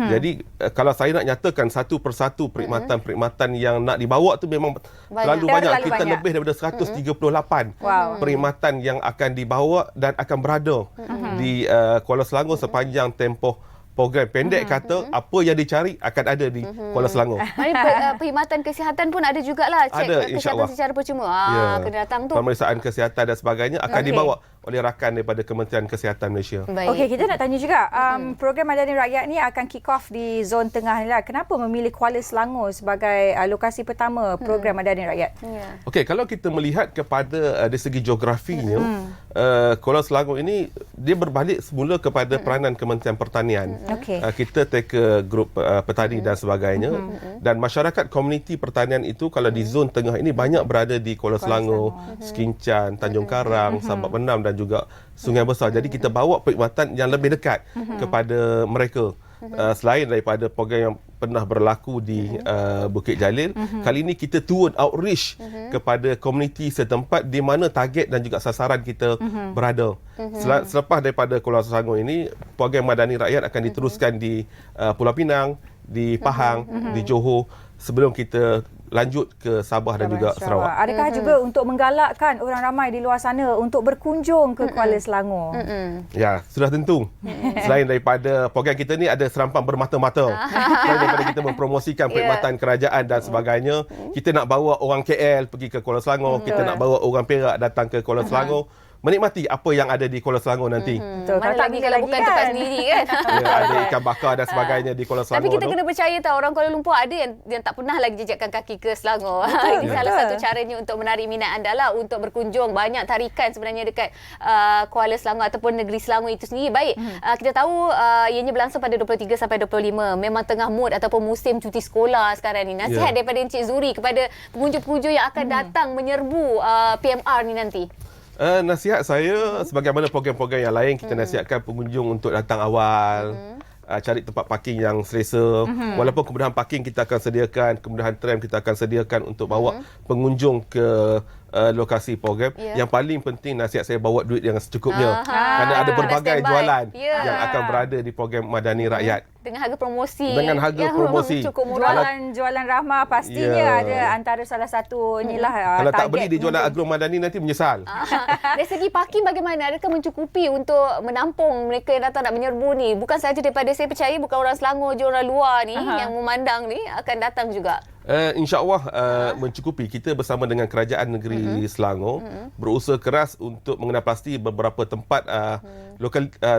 Jadi kalau saya nak nyatakan satu persatu perkhidmatan yang nak dibawa tu memang terlalu banyak. Kita lebih daripada 138 perkhidmatan yang akan dibawa dan akan berada di Kuala Selangor sepanjang tempoh program. Pendek kata, apa yang dicari akan ada di Kuala Selangor. Perkhidmatan kesihatan pun ada jugalah, cek kesihatan secara percuma. Kena datang tu. Pemeriksaan kesihatan dan sebagainya akan dibawa oleh rakan daripada Kementerian Kesihatan Malaysia. Okey, kita nak tanya juga, program Madani Rakyat ni akan kick off di zon tengah ni lah. Kenapa memilih Kuala Selangor sebagai lokasi pertama program Madani Rakyat? Okey, kalau kita melihat kepada dari segi geografinya, Kuala Selangor ini dia berbalik semula kepada peranan Kementerian Pertanian. Kita take grup petani dan sebagainya, dan masyarakat komuniti pertanian itu kalau di zon tengah ini banyak berada di Kuala Selangor, Sekincan, Tanjung Karang, Sabak Benam dan juga Sungai Besar. Jadi kita bawa perkhidmatan yang lebih dekat kepada mereka. Selain daripada program yang pernah berlaku di Bukit Jalil, kali ini kita turun outreach kepada komuniti setempat di mana target dan juga sasaran kita berada. Selepas daripada Kuala Selangor ini, program Madani Rakyat akan diteruskan di Pulau Pinang, di Pahang, di Johor, sebelum kita lanjut ke Sabah dan juga Sarawak. Adakah juga untuk menggalakkan orang ramai di luar sana untuk berkunjung ke Kuala Selangor? Ya, sudah tentu. Selain daripada program kita ni ada serampan bermata-mata. Selain daripada kita mempromosikan perkhidmatan kerajaan dan sebagainya, kita nak bawa orang KL pergi ke Kuala Selangor, kita nak bawa orang Perak datang ke Kuala Selangor, menikmati apa yang ada di Kuala Selangor nanti. Mana lagi kalau bukan tempat sendiri kan? Ada ikan bakar dan sebagainya di Kuala Selangor. Tapi kita kena percaya tahu, orang Kuala Lumpur ada yang tak pernah lagi jejakkan kaki ke Selangor. Ini salah satu caranya untuk menarik minat anda lah untuk berkunjung. Banyak tarikan sebenarnya dekat Kuala Selangor ataupun negeri Selangor itu sendiri. Baik, kita tahu ianya berlangsung pada 23 sampai 25. Memang tengah mood ataupun musim cuti sekolah sekarang ni. Nasihat daripada Encik Zuri kepada pengunjung-pengunjung yang akan datang menyerbu PMR ni nanti. Nasihat saya, sebagaimana program-program yang lain, kita nasihatkan pengunjung untuk datang awal, cari tempat parking yang selesa. Walaupun kemudahan parking kita akan sediakan, kemudahan tram kita akan sediakan untuk bawa pengunjung ke lokasi program. Yang paling penting, nasihat saya, bawa duit yang secukupnya. Kerana ada berbagai jualan yang akan berada di program Madani Rakyat. Dengan harga promosi. Dengan harga promosi. Cukup murah. Jualan rahmah pastinya ada antara salah satu inilah kalau tak target. beli di jualan Agro Madani nanti menyesal. Dari segi parking bagaimana? Adakah mencukupi untuk menampung mereka yang datang nak menyerbu ni? Bukan sahaja daripada, saya percaya bukan orang Selangor je, orang luar ni yang memandang ni akan datang juga. InsyaAllah mencukupi. Kita bersama dengan Kerajaan Negeri Selangor berusaha keras untuk mengenalpasti beberapa tempat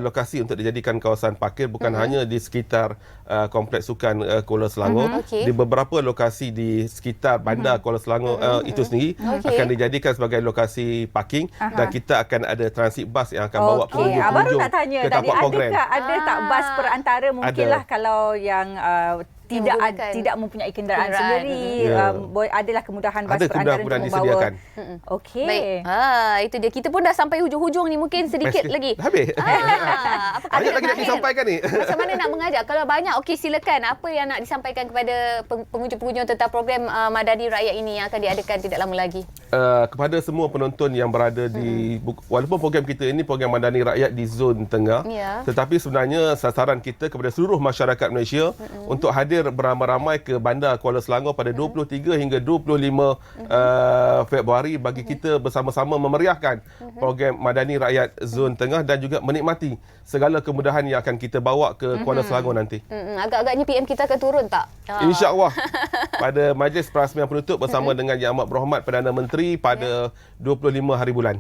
lokasi untuk dijadikan kawasan parkir, bukan hanya di sekitar Kompleks Sukan Kuala Selangor. Di beberapa lokasi di sekitar bandar Kuala Selangor itu sendiri akan dijadikan sebagai lokasi parking, dan kita akan ada transit bus yang akan bawa pengunjung-pengunjung ke tempat program. Ada tak bas perantara mungkinlah kalau yang tidak mempunyai kenderaan sendiri, adalah kemudahan bas perantara untuk membawa. Okey. Baik. Itu dia. Kita pun dah sampai hujung-hujung ni, mungkin sedikit lagi. Habis. Banyak lagi nak disampaikan ni. Macam mana nak mengajak? Kalau banyak, okey, silakan. Apa yang nak disampaikan kepada pengunjung-pengunjung tentang program Madani Rakyat ini yang akan diadakan tidak lama lagi? Kepada semua penonton yang berada di, walaupun program kita ini program Madani Rakyat di zon tengah, tetapi sebenarnya sasaran kita kepada seluruh masyarakat Malaysia untuk hadir beramai-ramai ke bandar Kuala Selangor pada 23 hingga 25 Februari bagi kita bersama-sama memeriahkan program Madani Rakyat Zon Tengah dan juga menikmati segala kemudahan yang akan kita bawa ke Kuala Selangor nanti. Agak-agaknya PM kita akan turun tak? InsyaAllah pada majlis perasmian penutup bersama dengan Yang Amat Berhormat Perdana Menteri pada 25 hari bulan.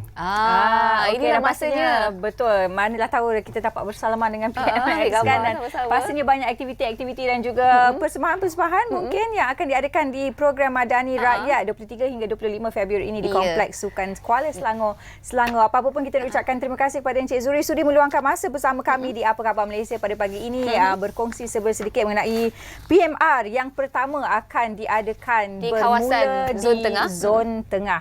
Inilah masanya. Betul. Manalah tahu kita dapat bersalaman dengan PM kan, dan pastinya banyak aktiviti-aktiviti dan juga persembahan-persembahan mungkin yang akan diadakan di program Madani Rakyat 23 hingga 25 Februari ini di Kompleks Sukan Kuala Selangor. Apa-apa pun kita nak ucapkan terima kasih kepada Encik Zuri sudi meluangkan masa bersama kami di Apa Khabar Malaysia pada pagi ini, berkongsi sedikit mengenai PMR yang pertama akan diadakan di kawasan Zon Tengah.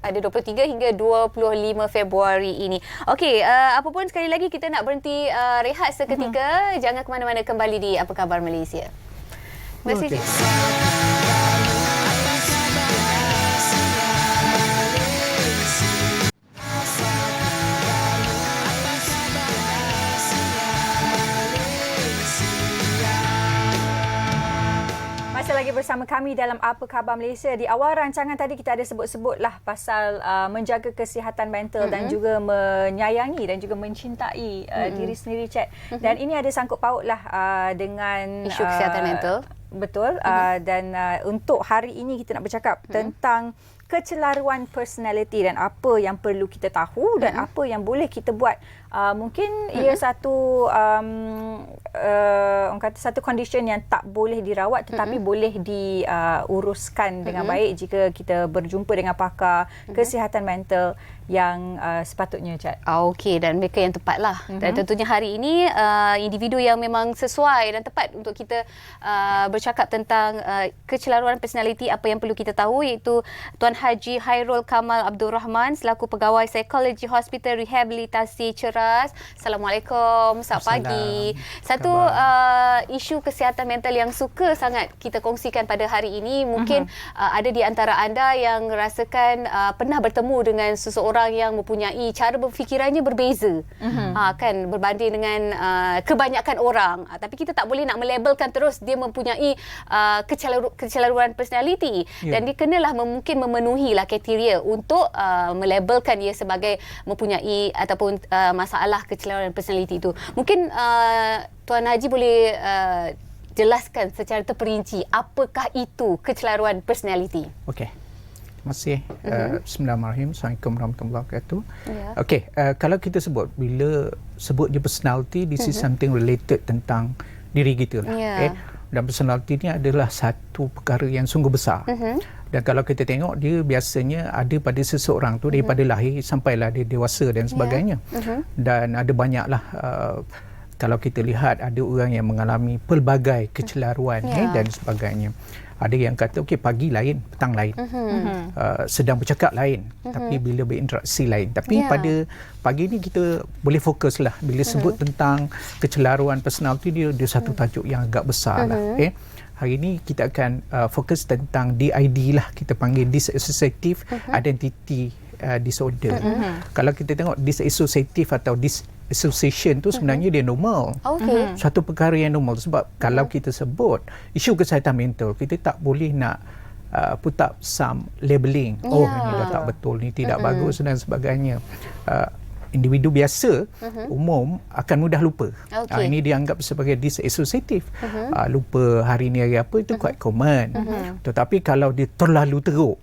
Pada 23 hingga 25 Februari ini. Okey, apa pun sekali lagi kita nak berhenti rehat seketika. Jangan ke mana-mana, kembali di Apa Khabar Malaysia. Terima kasih. Masih lagi bersama kami dalam Apa Khabar Malaysia. Di awal rancangan tadi kita ada sebut-sebutlah pasal menjaga kesihatan mental dan juga menyayangi dan juga mencintai diri sendiri, Cik. Dan ini ada sangkut pautlah dengan isu kesihatan mental. Betul. Dan untuk hari ini kita nak bercakap tentang kecelaruan personality dan apa yang perlu kita tahu dan apa yang boleh kita buat. Mungkin ia satu orang kata satu condition yang tak boleh dirawat tetapi boleh diuruskan dengan baik jika kita berjumpa dengan pakar kesihatan mental yang sepatutnya, Cik. Okey, dan mereka yang tepatlah. Dan tentunya hari ini individu yang memang sesuai dan tepat untuk kita bercakap tentang kecelaruan personality, apa yang perlu kita tahu, iaitu Tuan Haji Hairul Kamal Abdul Rahman selaku Pegawai Psikologi Hospital Rehabilitasi Ceras. Assalamualaikum, selamat pagi. Satu isu kesihatan mental yang suka sangat kita kongsikan pada hari ini. Mungkin ada di antara anda yang rasakan pernah bertemu dengan seseorang yang mempunyai cara berfikirannya berbeza, kan, berbanding dengan kebanyakan orang. Tapi kita tak boleh nak melabelkan terus dia mempunyai kecelaruan personality, dan dia kenalah mungkin memenuhi lah kriteria untuk melabelkan dia sebagai mempunyai ataupun masalah kecelaruan personality itu. Mungkin Tuan Haji boleh jelaskan secara terperinci apakah itu kecelaruan personality. Okey. Terima kasih. Bismillahirrahmanirrahim. Assalamualaikum warahmatullahi wabarakatuh. Okey, kalau kita bila sebut dia personality, this is something related tentang diri kita lah. Dan personality ni adalah satu perkara yang sungguh besar. Dan kalau kita tengok, dia biasanya ada pada seseorang tu daripada lahir sampailah dia dewasa dan sebagainya. Dan ada banyaklah kalau kita lihat ada orang yang mengalami pelbagai kecelaruan dan sebagainya. Ada yang kata okey, pagi lain, petang lain. Sedang bercakap lain, tapi bila berinteraksi lain. Tapi pada pagi ni kita boleh fokuslah bila sebut tentang kecelaruan personality, dia satu tajuk yang agak besar lah. Hari ini kita akan fokus tentang DID lah, kita panggil Dissociative Identity Disorder. Kalau kita tengok disassociative atau disassociation tu sebenarnya dia normal. Satu perkara yang normal, sebab kalau kita sebut isu kesihatan mental, kita tak boleh nak put up some labeling. Ini dah tak betul, ni tidak bagus dan sebagainya. individu biasa umum akan mudah lupa. Ini dianggap sebagai disassociative. Lupa hari ni hari apa itu quite common. Tetapi kalau dia terlalu teruk,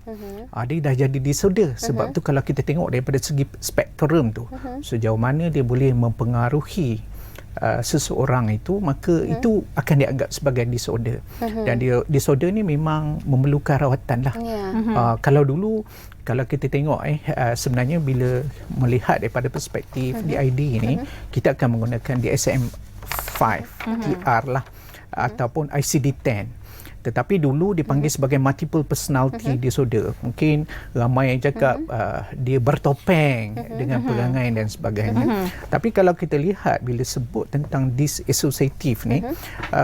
dia dah jadi disorder. Sebab tu kalau kita tengok daripada segi spektrum tu, sejauh mana dia boleh mempengaruhi seseorang itu, maka itu akan dianggap sebagai disorder. Dan disorder ni memang memerlukan rawatan lah. Kalau dulu, kalau kita tengok sebenarnya bila melihat daripada perspektif DID ni, kita akan menggunakan DSM-5 TR lah, ataupun ICD-10. Tetapi dulu dipanggil sebagai multiple personality disorder. Mungkin ramai yang cakap dia bertopeng dengan perangai dan sebagainya. Tapi kalau kita lihat bila sebut tentang disassociative ni,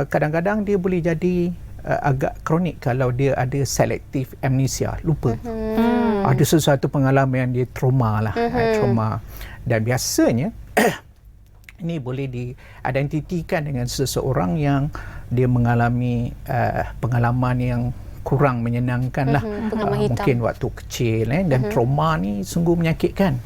kadang-kadang dia boleh jadi agak kronik kalau dia ada selective amnesia, lupa. Ada sesuatu pengalaman yang dia trauma lah, trauma. Dan biasanya ini boleh diidentifikan dengan seseorang yang dia mengalami pengalaman yang kurang menyenangkan lah. Mungkin waktu kecil dan trauma ni sungguh menyakitkan.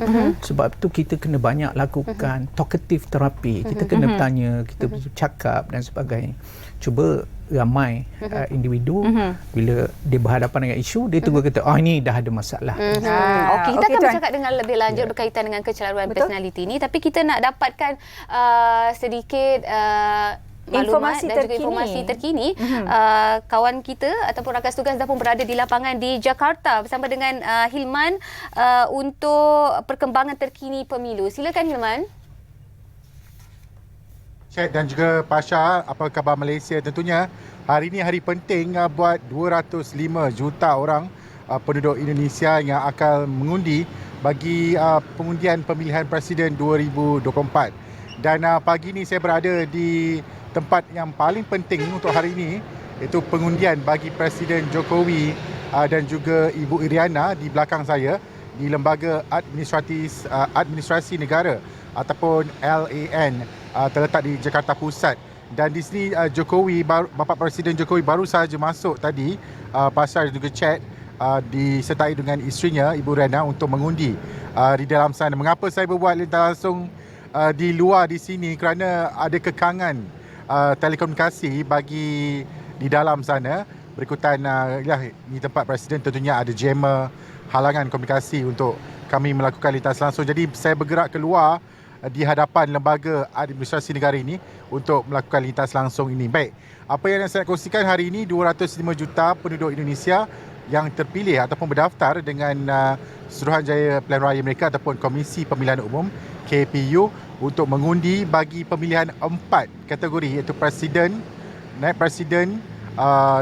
Sebab tu kita kena banyak lakukan talkative therapy. Kita kena bertanya, kita bercakap dan sebagainya. Cuba ramai individu bila dia berhadapan dengan isu, dia tunggu kata ini dah ada masalah. Okey, kita akan bercakap dengan lebih lanjut berkaitan dengan kecelaruan personality ni, tapi kita nak dapatkan sedikit maklumat dan juga informasi terkini. Kawan kita ataupun rakan tugas dah pun berada di lapangan di Jakarta bersama dengan Hilman untuk perkembangan terkini pemilu. Silakan Hilman. Syed dan juga Pasha, apa khabar Malaysia? Tentunya hari ini hari penting buat 205 juta orang penduduk Indonesia yang akan mengundi bagi pengundian pemilihan Presiden 2024. Dan pagi ini saya berada di tempat yang paling penting untuk hari ini, iaitu pengundian bagi Presiden Jokowi dan juga Ibu Iriana di belakang saya di Lembaga Administrasi Negara ataupun LAN terletak di Jakarta Pusat. Dan di sini Bapak Presiden Jokowi baru sahaja masuk tadi, Pasar dan juga Chat, disertai dengan isterinya Ibu Iriana untuk mengundi di dalam sana. Mengapa saya berbuat lintas langsung di luar di sini? Kerana ada kekangan telekomunikasi bagi di dalam sana. Berikutan di tempat Presiden tentunya ada jammer, halangan komunikasi untuk kami melakukan lintas langsung. Jadi saya bergerak keluar di hadapan Lembaga Administrasi Negara ini untuk melakukan lintas langsung ini. Baik, apa yang saya kongsikan hari ini, 205 juta penduduk Indonesia yang terpilih ataupun berdaftar dengan Suruhanjaya Pilihan Raya mereka ataupun Komisi Pemilihan Umum KPU untuk mengundi bagi pemilihan 4 kategori, iaitu Presiden, Naib Presiden,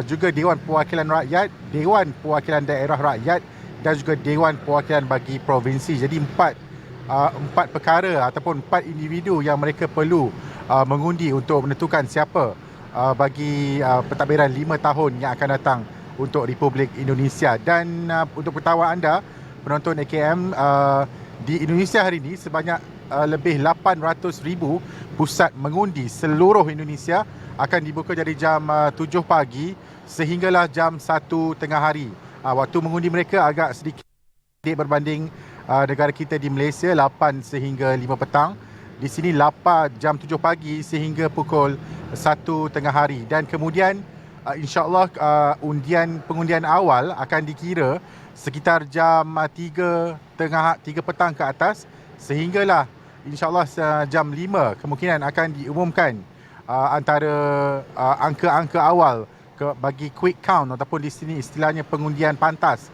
juga Dewan Perwakilan Rakyat, Dewan Perwakilan Daerah Rakyat dan juga Dewan Perwakilan bagi Provinsi. Jadi empat perkara ataupun 4 individu yang mereka perlu mengundi untuk menentukan siapa bagi pentadbiran 5 tahun yang akan datang untuk Republik Indonesia. Dan untuk pengetahuan anda, penonton AKM, di Indonesia hari ini sebanyak lebih 800,000 pusat mengundi seluruh Indonesia akan dibuka dari jam 7 pagi sehinggalah jam 1 tengah hari. Waktu mengundi mereka agak sedikit berbanding negara kita di Malaysia, 8 sehingga 5 petang. Di sini 8 jam 7 pagi sehingga pukul 1 tengah hari. Dan kemudian insya-Allah pengundian awal akan dikira sekitar jam 3 petang ke atas sehinggalah insya-Allah jam 5 kemungkinan akan diumumkan antara angka-angka awal bagi quick count ataupun di sini istilahnya pengundian pantas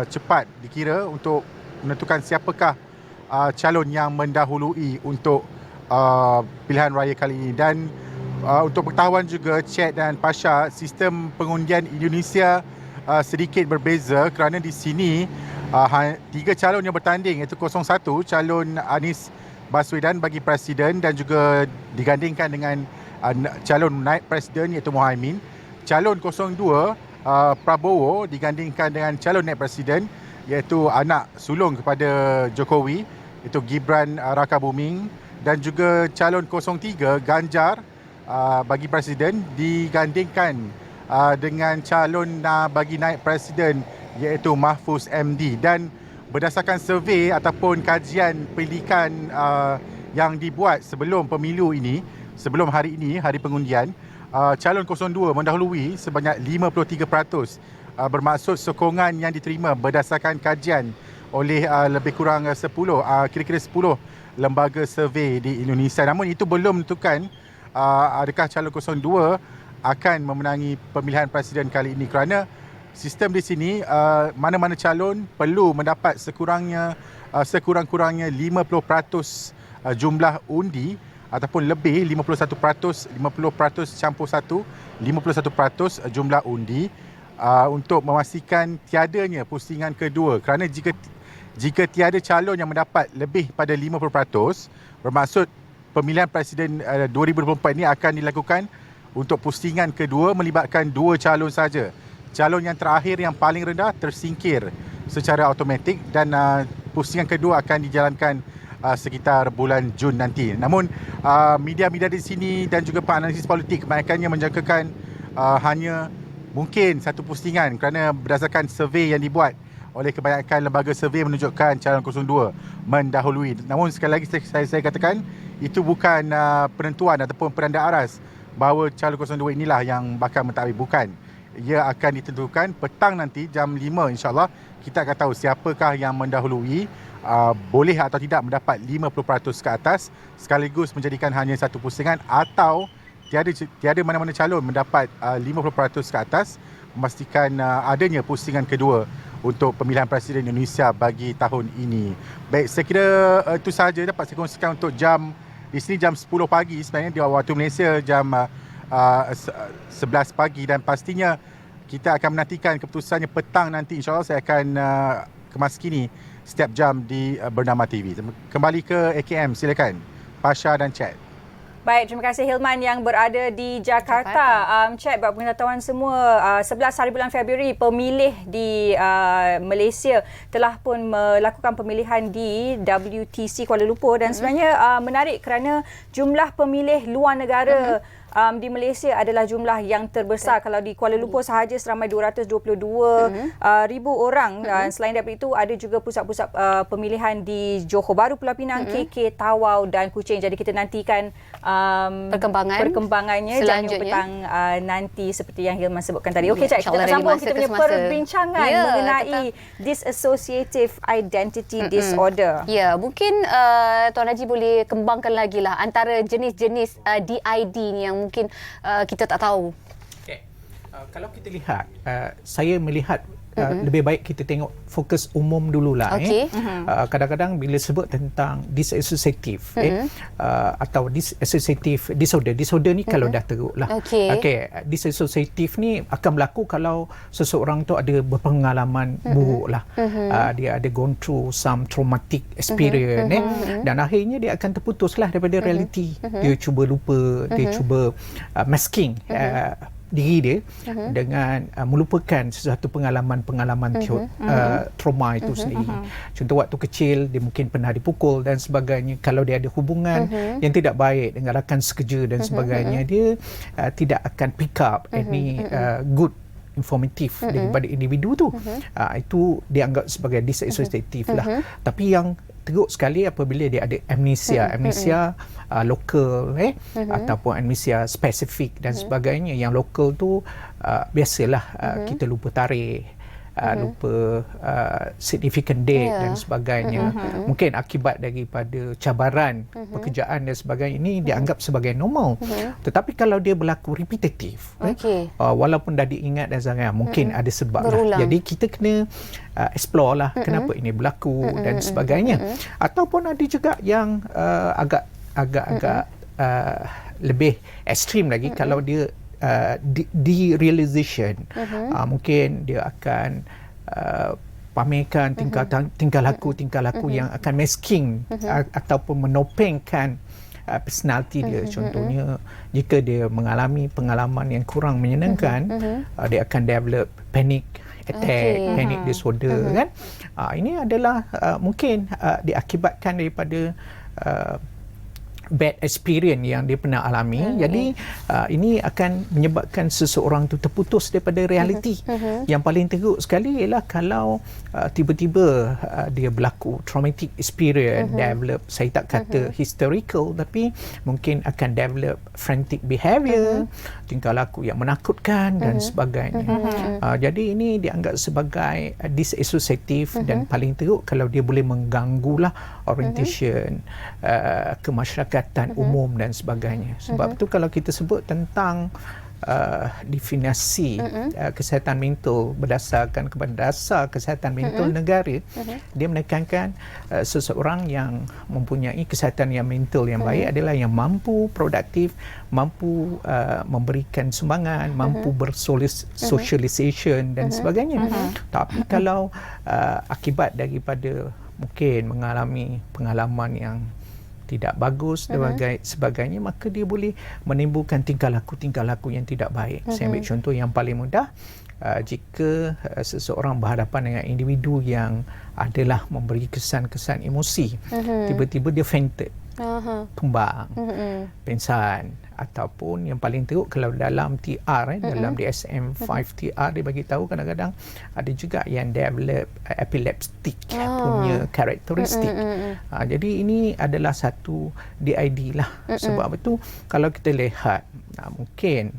cepat dikira untuk menentukan siapakah calon yang mendahului untuk pilihan raya kali ini. Dan untuk pengetahuan juga Chat dan Pasha, sistem pengundian Indonesia sedikit berbeza kerana di sini 3 calon yang bertanding, iaitu 01 calon Anies Baswedan bagi Presiden dan juga digandingkan dengan calon Naib Presiden iaitu Muhaimin. Calon 02 Prabowo digandingkan dengan calon Naib Presiden iaitu anak sulung kepada Jokowi, iaitu Gibran Rakabuming, dan juga calon 03 Ganjar bagi Presiden digandingkan dengan calon bagi Naib Presiden iaitu Mahfuz MD. Dan berdasarkan survey ataupun kajian penyelidikan yang dibuat sebelum pemilu ini, sebelum hari ini, hari pengundian, calon 02 mendahului sebanyak 53%. Bermaksud sokongan yang diterima berdasarkan kajian oleh lebih kurang 10, kira-kira 10 lembaga survey di Indonesia. Namun itu belum menentukan adakah calon 02 akan memenangi pemilihan presiden kali ini, kerana sistem di sini mana-mana calon perlu mendapat sekurang-kurangnya 50% jumlah undi ataupun lebih 50% campur 51% jumlah undi untuk memastikan tiadanya pusingan kedua. Kerana jika tiada calon yang mendapat lebih pada 50%, bermaksud pemilihan presiden 2024 ini akan dilakukan untuk pusingan kedua melibatkan 2 calon saja. Calon yang terakhir yang paling rendah tersingkir secara automatik dan pusingan kedua akan dijalankan sekitar bulan Jun nanti. Namun media-media di sini dan juga penganalisis politik kebanyakannya menjangkakan hanya mungkin satu pusingan, kerana berdasarkan survey yang dibuat oleh kebanyakan lembaga survey menunjukkan calon 02 mendahului. Namun sekali lagi saya katakan itu bukan penentuan ataupun penanda aras bahawa calon 02 inilah yang bakal mentadbir. Bukan. Ia akan ditentukan petang nanti jam 5 insyaAllah. Kita akan tahu siapakah yang mendahului, boleh atau tidak mendapat 50% ke atas sekaligus menjadikan hanya satu pusingan, atau tiada mana-mana calon mendapat 50% ke atas, memastikan adanya pusingan kedua untuk pemilihan presiden Indonesia bagi tahun ini. Baik, saya kira itu sahaja dapat saya kongsikan untuk jam di sini jam 10 pagi sebenarnya di waktu Malaysia jam 11 pagi, dan pastinya kita akan menantikan keputusannya petang nanti. InsyaAllah saya akan kemaskini setiap jam di Bernama TV. Kembali ke AKM, silakan Pasha dan Chat. Baik, terima kasih Hilman yang berada di Jakarta. Chat buat pengetahuan semua, 11 hari bulan Februari pemilih di Malaysia telah pun melakukan pemilihan di WTC Kuala Lumpur, dan sebenarnya menarik kerana jumlah pemilih luar negara di Malaysia adalah jumlah yang terbesar. Kalau di Kuala Lumpur sahaja seramai 222,000 orang. Selain daripada itu ada juga pusat-pusat pemilihan di Johor Bahru, Pulau Pinang, KK, Tawau dan Kuching. Jadi kita nantikan perkembangannya jam petang nanti seperti yang Hilman sebutkan tadi. Okey, Cik, kita sambung kita punya perbincangan mengenai dissociative identity disorder. Ya, mungkin Tuan Haji boleh kembangkan lagi lah antara jenis-jenis DID ni yang mungkin kita tak tahu. Okay. Kalau kita lihat, saya melihat lebih baik kita tengok fokus umum dululah. Kadang-kadang bila sebut tentang disassociative atau disassociative disorder ni kalau dah teruk lah. Disassociative ni akan berlaku kalau seseorang tu ada berpengalaman buruk lah. Dia ada gone through some traumatic experience dan akhirnya dia akan terputus lah daripada reality. Dia cuba lupa, dia cuba masking diri dia dengan melupakan sesuatu pengalaman-pengalaman trauma itu sendiri. Contoh waktu kecil dia mungkin pernah dipukul dan sebagainya. Kalau dia ada hubungan yang tidak baik dengan rakan sekerja dan sebagainya, dia tidak akan pick up any good informatif daripada individu tu. Itu dianggap sebagai disassociative lah. Tapi yang teruk sekali apabila dia ada amnesia lokal ataupun amnesia spesifik dan sebagainya. Yang lokal tu biasalah kita lupa tarikh, lupa significant date dan sebagainya. Mungkin akibat daripada cabaran pekerjaan dan sebagainya, ini dianggap sebagai normal. Tetapi kalau dia berlaku repetitif, walaupun dah diingat dan sebagainya, mungkin ada sebab lah. Jadi kita kena explore lah kenapa ini berlaku dan sebagainya. Ataupun ada juga yang agak lebih ekstrim lagi, kalau dia derealization, mungkin dia akan pamerkan tingkah laku yang akan masking ataupun menopengkan personality dia. Contohnya jika dia mengalami pengalaman yang kurang menyenangkan, dia akan develop panic attack, panic disorder kan. Ini adalah mungkin diakibatkan daripada bad experience yang dia pernah alami. Jadi ini akan menyebabkan seseorang tu terputus daripada realiti. Yang paling teruk sekali ialah kalau tiba-tiba dia berlaku traumatic experience, develop, saya tak kata hysterical, tapi mungkin akan develop frantic behaviour, tingkah laku yang menakutkan dan sebagainya. Jadi ini dianggap sebagai disassociative dan paling teruk kalau dia boleh mengganggulah orientation kemasyarakatan umum dan sebagainya. Sebab tu kalau kita sebut tentang definisi kesihatan mental berdasarkan kepada dasar kesihatan mental negara, dia menekankan seseorang yang mempunyai kesihatan yang mental yang baik adalah yang mampu produktif, mampu memberikan sumbangan, mampu bersocialisation dan sebagainya. Tapi kalau akibat daripada mungkin mengalami pengalaman yang tidak bagus dan sebagainya, maka dia boleh menimbulkan tingkah laku yang tidak baik. Saya ambil contoh yang paling mudah, jika seseorang berhadapan dengan individu yang adalah memberi kesan-kesan emosi, tiba-tiba dia fainted, tumbang, pingsan, ataupun yang paling teruk kalau dalam TR dalam DSM-5 TR dia bagi tahu kadang-kadang ada juga yang develop epileptic punya karakteristik. Jadi ini adalah satu DID lah. Sebab itu kalau kita lihat mungkin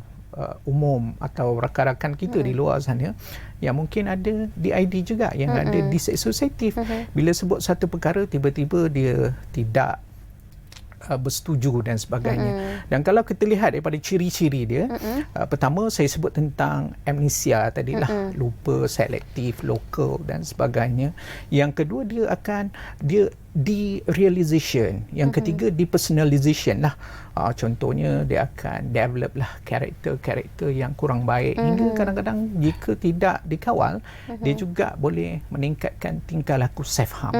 umum atau rakan-rakan kita di luar sana yang mungkin ada DID juga, yang ada disassociative. Bila sebut satu perkara tiba-tiba dia tidak bersetuju dan sebagainya. Dan kalau kita lihat daripada ciri-ciri dia, pertama saya sebut tentang amnesia tadilah, lupa selektif, lokal dan sebagainya. Yang kedua dia akan derealization. Yang ketiga depersonalization lah. Contohnya dia akan develop lah karakter-karakter yang kurang baik, hingga kadang-kadang jika tidak dikawal dia juga boleh meningkatkan tingkah laku self-harm.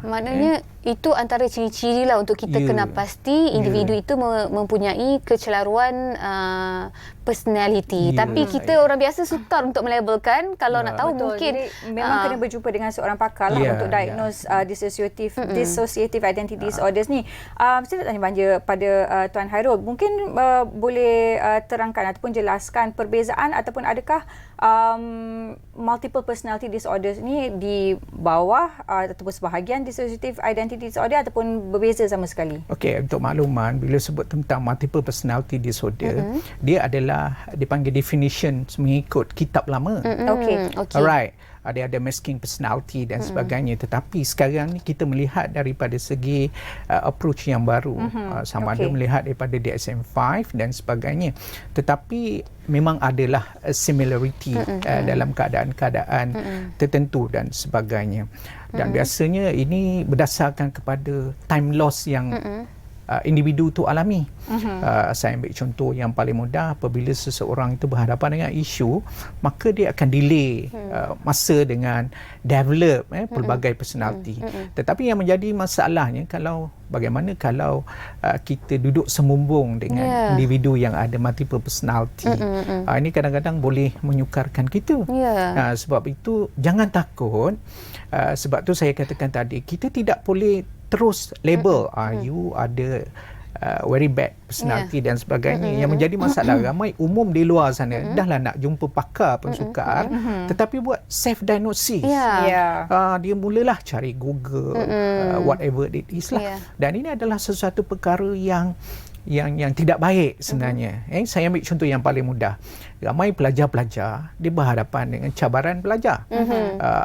Maknanya itu antara ciri-ciri lah untuk kita kena pasti individu itu mempunyai kecelaruan personality. Tapi kita orang biasa sukar untuk melabelkan. Kalau nak tahu mungkin jadi, memang kena berjumpa dengan seorang pakar lah untuk diagnose dissociative identity disorders ni. Saya nak tanya banja pada Tuan Hairul, mungkin boleh terangkan ataupun jelaskan perbezaan ataupun adakah multiple personality disorders ni di bawah ataupun sebahagian dissociative identity disorder ataupun berbeza sama sekali? Okey, untuk makluman, bila sebut tentang multiple personality disorder, dia adalah dipanggil definition mengikut kitab lama. Okey. Alright. Ada masking personality dan sebagainya, tetapi sekarang ni kita melihat daripada segi approach yang baru, sama ada melihat daripada DSM-5 dan sebagainya, tetapi memang adalah similarity dalam keadaan-keadaan tertentu dan sebagainya. Dan biasanya ini berdasarkan kepada time loss yang individu tu alami. Saya ambil contoh yang paling mudah, apabila seseorang itu berhadapan dengan isu, maka dia akan delay masa dengan develop pelbagai personality. Tetapi yang menjadi masalahnya, bagaimana kalau kita duduk semumbung dengan individu yang ada multiple personality. Ini kadang-kadang boleh menyukarkan kita. Sebab itu jangan takut. Sebab tu saya katakan tadi, kita tidak boleh terus label you ada very bad personality dan sebagainya. Yang menjadi masalah, ramai umum di luar sana dahlah nak jumpa pakar pun sukar, tetapi buat self diagnosis. Dia mulalah cari Google, whatever it is lah. Dan ini adalah sesuatu perkara yang tidak baik sebenarnya. Saya ambil contoh yang paling mudah. Ramai pelajar-pelajar dia berhadapan dengan cabaran belajar.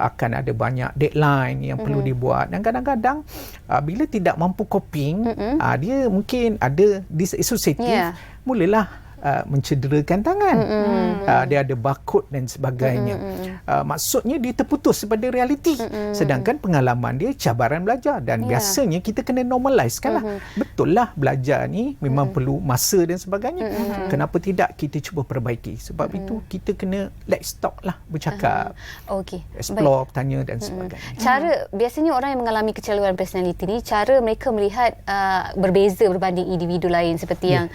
Akan ada banyak deadline yang perlu dibuat, dan kadang-kadang bila tidak mampu coping, dia mungkin ada disassociative, mulalah mencederakan tangan. Dia ada barcode dan sebagainya. Maksudnya dia terputus daripada realiti. Sedangkan pengalaman dia cabaran belajar, dan biasanya kita kena normalizekan lah. Betul lah, belajar ni memang perlu masa dan sebagainya. Kenapa tidak kita cuba perbaiki? Sebab itu kita kena let's talk lah, bercakap, explore, bertanya dan sebagainya. Cara biasanya orang yang mengalami kecelaruan personality ni, cara mereka melihat berbeza berbanding individu lain, seperti yang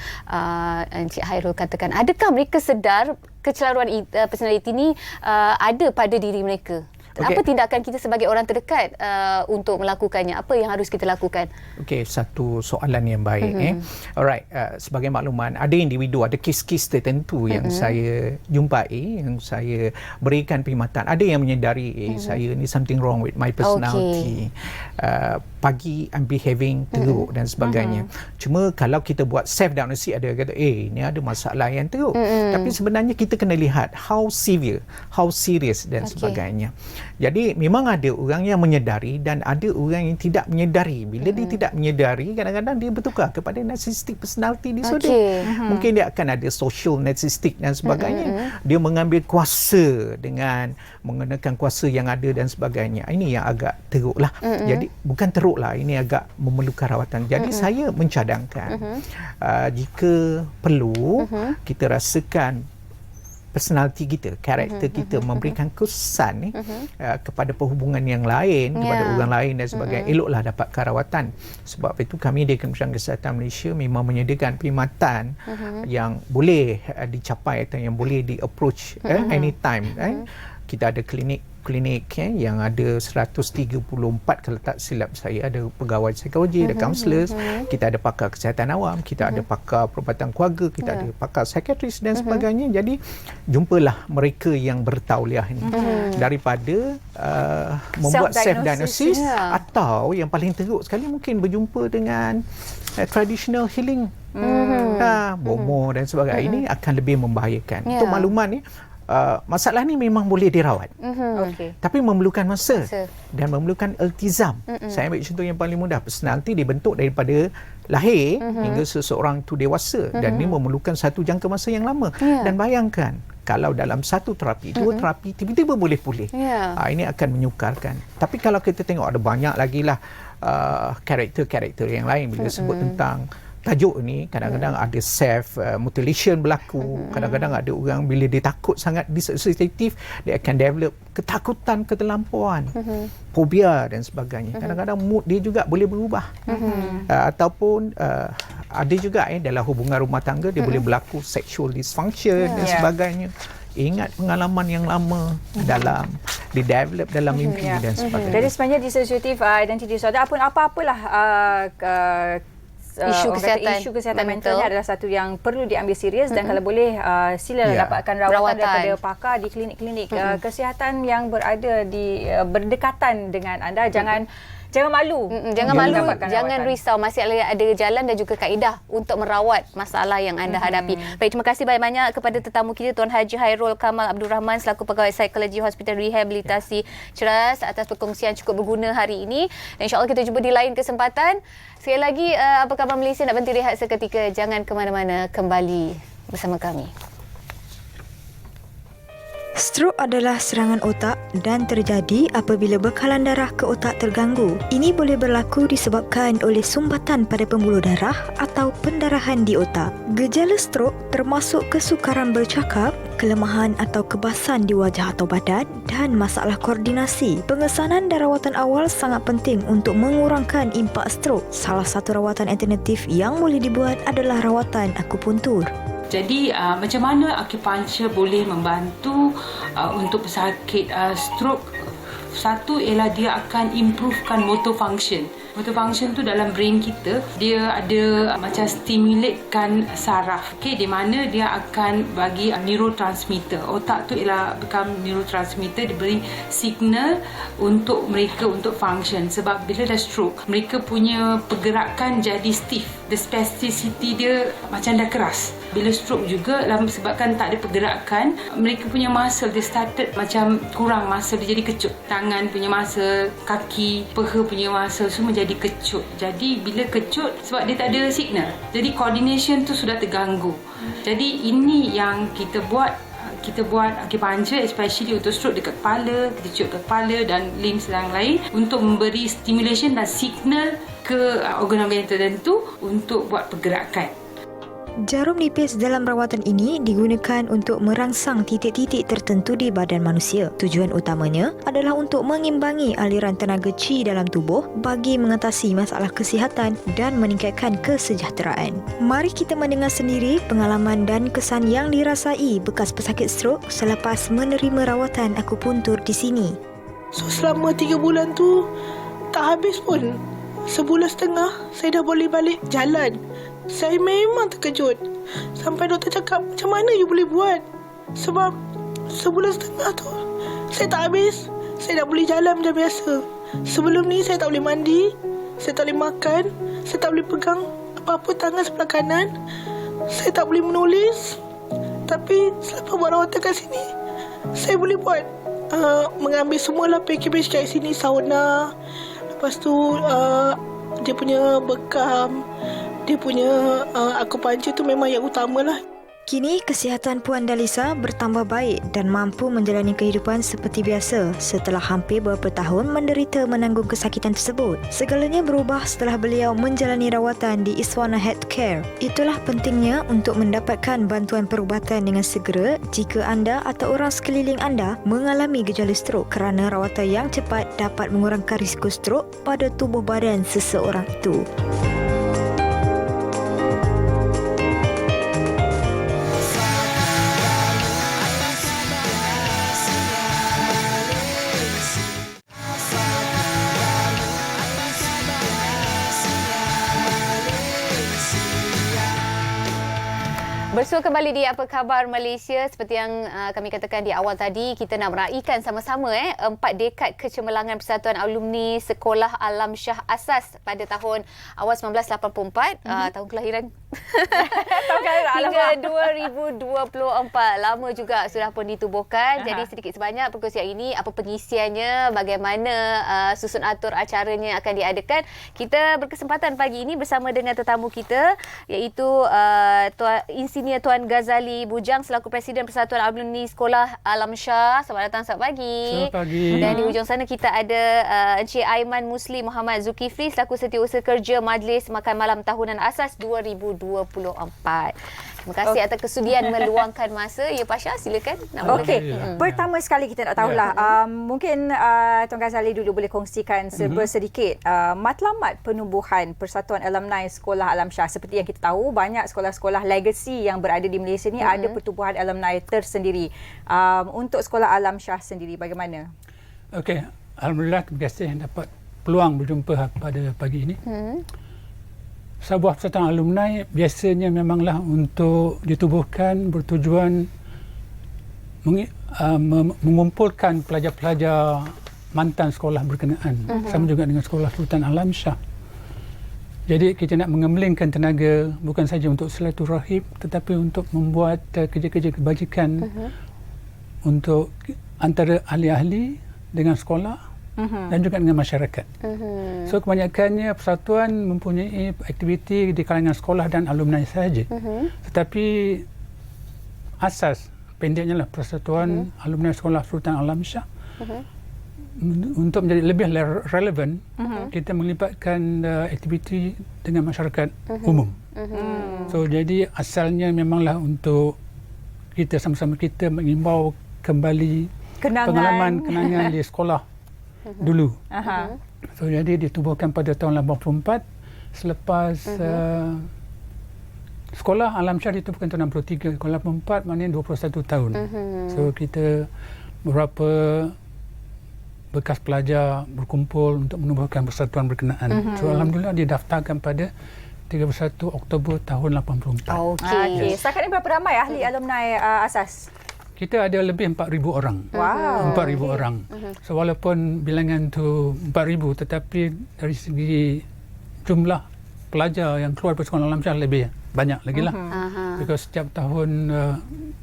Encik Hairul katakan. Adakah mereka sedar kecelaruan personality ni ada pada diri mereka? Apa tindakan kita sebagai orang terdekat untuk melakukannya? Apa yang harus kita lakukan? Okey, satu soalan yang baik. Alright, sebagai makluman, ada individu, ada kes-kes tertentu yang saya jumpai, yang saya berikan perkhidmatan. Ada yang menyedari saya ni something wrong with my personality. Pagi I'm behaving teruk dan sebagainya. Cuma kalau kita buat self diagnosis, ada kata ni ada masalah yang teruk. Tapi sebenarnya kita kena lihat how severe, how serious dan sebagainya. Jadi memang ada orang yang menyedari dan ada orang yang tidak menyedari. Bila dia tidak menyedari, kadang-kadang dia bertukar kepada narcissistic personality disorder. Mungkin dia akan ada social narcissistic dan sebagainya. Dia mengambil kuasa dengan menggunakan kuasa yang ada dan sebagainya. Ini yang agak teruk lah. Jadi bukan teruk lah, ini agak memerlukan rawatan. Jadi saya mencadangkan jika perlu kita rasakan personality kita, karakter kita memberikan kesan kepada perhubungan yang lain, kepada orang lain dan sebagainya, eloklah dapatkan rawatan. Sebab itu kami di Kementerian Kesihatan Malaysia memang menyediakan perkhidmatan yang boleh dicapai atau yang boleh di-approach anytime. Kita ada klinik yang ada 134 kalau tak silap saya, ada pegawai psikologi, ada counselors, kita ada pakar kesihatan awam, kita ada pakar perubatan keluarga, kita ada pakar psikiatris dan sebagainya. Jadi jumpalah mereka yang bertauliah ini daripada membuat self-diagnosis atau yang paling teruk sekali mungkin berjumpa dengan traditional healing, bomo dan sebagainya. Ini akan lebih membahayakan. Untuk makluman ni, masalah ni memang boleh dirawat. Tapi memerlukan masa dan memerlukan iltizam. Saya ambil contoh yang paling mudah. Personality dibentuk daripada lahir hingga seseorang tu dewasa dan ini memerlukan satu jangka masa yang lama. Dan bayangkan kalau dalam satu terapi, dua terapi tiba-tiba boleh pulih. Ini akan menyukarkan. Tapi kalau kita tengok ada banyak lagi lah karakter-karakter yang lain bila sebut tentang tajuk ni, kadang-kadang ada self mutilation berlaku, kadang-kadang ada orang bila dia takut sangat disosiatif, dia akan develop ketakutan keterlampauan, fobia dan sebagainya. Kadang-kadang mood dia juga boleh berubah. Ataupun ada juga dalam hubungan rumah tangga dia boleh berlaku sexual dysfunction dan sebagainya. Ingat pengalaman yang lama dalam di-develop dalam mimpi dan sebagainya. Jadi sebenarnya dissociative identity disorder apa-apalah isu kesihatan mental ni adalah satu yang perlu diambil serius dan kalau boleh sila dapatkan rawatan daripada pakar di klinik-klinik kesihatan yang berada di berdekatan dengan anda. Jangan malu. Jangan risau. Masih ada jalan dan juga kaedah untuk merawat masalah yang anda hadapi. Baik, terima kasih banyak-banyak kepada tetamu kita Tuan Haji Hairul Kamal Abdul Rahman selaku pegawai psikologi Hospital Rehabilitasi Ceras atas perkongsian cukup berguna hari ini. Dan insya-Allah kita jumpa di lain kesempatan. Sekali lagi, apa khabar Malaysia nak berhenti rehat seketika. Jangan ke mana-mana, kembali bersama kami. Strok adalah serangan otak dan terjadi apabila bekalan darah ke otak terganggu. Ini boleh berlaku disebabkan oleh sumbatan pada pembuluh darah atau pendarahan di otak. Gejala strok termasuk kesukaran bercakap, kelemahan atau kebasan di wajah atau badan dan masalah koordinasi. Pengesanan dan rawatan awal sangat penting untuk mengurangkan impak strok. Salah satu rawatan alternatif yang boleh dibuat adalah rawatan akupuntur. Jadi macam mana acupuncture boleh membantu untuk pesakit stroke? Satu ialah dia akan improvekan motor function. Motor function tu dalam brain kita, dia ada macam stimulatekan saraf, di mana dia akan bagi neurotransmitter. Otak tu ialah become neurotransmitter, diberi signal untuk mereka untuk function. Sebab bila dah stroke, mereka punya pergerakan jadi stiff. The spasticity dia macam dah keras. Bila stroke juga, sebabkan tak ada pergerakan, mereka punya muscle dia started macam kurang muscle, dia jadi kecut. Tangan punya muscle, kaki, peha punya muscle semua jadi kecut. Jadi bila kecut, sebab dia tak ada signal, jadi coordination tu sudah terganggu. Jadi ini yang kita buat acupuncture, especially untuk stroke dekat kepala, kita cucuk ke kepala dan limbs yang lain untuk memberi stimulation dan signal ke organ-organ tertentu untuk buat pergerakan. Jarum nipis dalam rawatan ini digunakan untuk merangsang titik-titik tertentu di badan manusia. Tujuan utamanya adalah untuk mengimbangi aliran tenaga chi dalam tubuh bagi mengatasi masalah kesihatan dan meningkatkan kesejahteraan. Mari kita mendengar sendiri pengalaman dan kesan yang dirasai bekas pesakit stroke selepas menerima rawatan akupuntur di sini. So selama 3 bulan tu tak habis pun. Sebulan setengah saya dah boleh balik jalan. Saya memang terkejut. Sampai doktor cakap, macam mana you boleh buat? Sebab sebulan setengah tu saya tak habis. Saya dah boleh jalan macam biasa. Sebelum ni saya tak boleh mandi, saya tak boleh makan, saya tak boleh pegang apa-apa tangan sebelah kanan. Saya tak boleh menulis. Tapi selepas buat rawatan kat sini, saya boleh buat. Mengambil semualah package kat sini, sauna. Lepas tu dia punya bekam, dia punya akupuncture tu memang yang utamalah. Kini kesihatan Puan Dalisa bertambah baik dan mampu menjalani kehidupan seperti biasa setelah hampir beberapa tahun menderita menanggung kesakitan tersebut. Segalanya berubah setelah beliau menjalani rawatan di Iswana Healthcare. Itulah pentingnya untuk mendapatkan bantuan perubatan dengan segera jika anda atau orang sekeliling anda mengalami gejala strok, kerana rawatan yang cepat dapat mengurangkan risiko strok pada tubuh badan seseorang itu. Bersua kembali di Apa Khabar Malaysia. Seperti yang kami katakan di awal tadi, kita nak meraihkan sama-sama 4 dekad kecemerlangan Persatuan Alumni Sekolah Alam Shah Asas pada tahun awal 1984, tahun kelahiran. Tahun kelahiran hingga 2024. Lama juga sudah pun ditubuhkan. Jadi sedikit sebanyak perkongsian ini, apa pengisiannya, bagaimana susun atur acaranya akan diadakan. Kita berkesempatan pagi ini bersama dengan tetamu kita, iaitu Insinyur Tuan Ghazali Bujang selaku Presiden Persatuan Alumni Sekolah Alam Shah. Selamat datang, selamat pagi. Selamat pagi. Dan di hujung sana kita ada Encik Aiman Muslim Muhammad Zulkifli selaku Setiausaha Kerja Majlis Makan Malam Tahunan Asas 2024. Terima kasih atas kesudian meluangkan masa. Ya, Pasha, silakan. Okey. Pertama sekali kita nak tahulah, mungkin Tuan Ghazali dulu boleh kongsikan sedikit matlamat penubuhan Persatuan Alumni Sekolah Alam Shah. Seperti yang kita tahu, banyak sekolah-sekolah legacy yang berada di Malaysia ni ada pertubuhan alumni tersendiri. Untuk Sekolah Alam Shah sendiri, bagaimana? Okey, alhamdulillah, terima kasih yang dapat peluang berjumpa pada pagi ini. Sebuah persatuan alumni biasanya memanglah untuk ditubuhkan bertujuan mengumpulkan pelajar-pelajar mantan sekolah berkenaan. Sama juga dengan Sekolah Sultan Alam Shah. Jadi kita nak mengemblengkan tenaga bukan saja untuk silaturahim tetapi untuk membuat kerja-kerja kebajikan untuk antara ahli-ahli dengan sekolah dan juga dengan masyarakat. So kebanyakannya persatuan mempunyai aktiviti di kalangan sekolah dan alumni sahaja. Tetapi asas pendeknya lah Persatuan Alumni Sekolah Sultan Alam Shah. Untuk menjadi lebih relevan, kita melibatkan aktiviti dengan masyarakat umum. So jadi asalnya memanglah untuk kita sama-sama kita mengimbau kembali pengalaman kenangan di sekolah dulu. So jadi ditubuhkan pada tahun 84 selepas Sekolah Alam Shah ditubuhkan tahun 63. Sekolah 84 maknanya 21 tahun. So kita beberapa bekas pelajar berkumpul untuk menubuhkan persatuan berkenaan. So alhamdulillah didaftarkan pada 31 Oktober tahun 84. Okey. Setakat ni berapa ramai ahli alumni asas? Kita ada lebih 4,000 orang. Wow. 4,000 orang. So walaupun bilangan tu 4,000 tetapi dari segi jumlah pelajar yang keluar dari Sekolah Alam Shah lebih banyak lagi lah. Because setiap tahun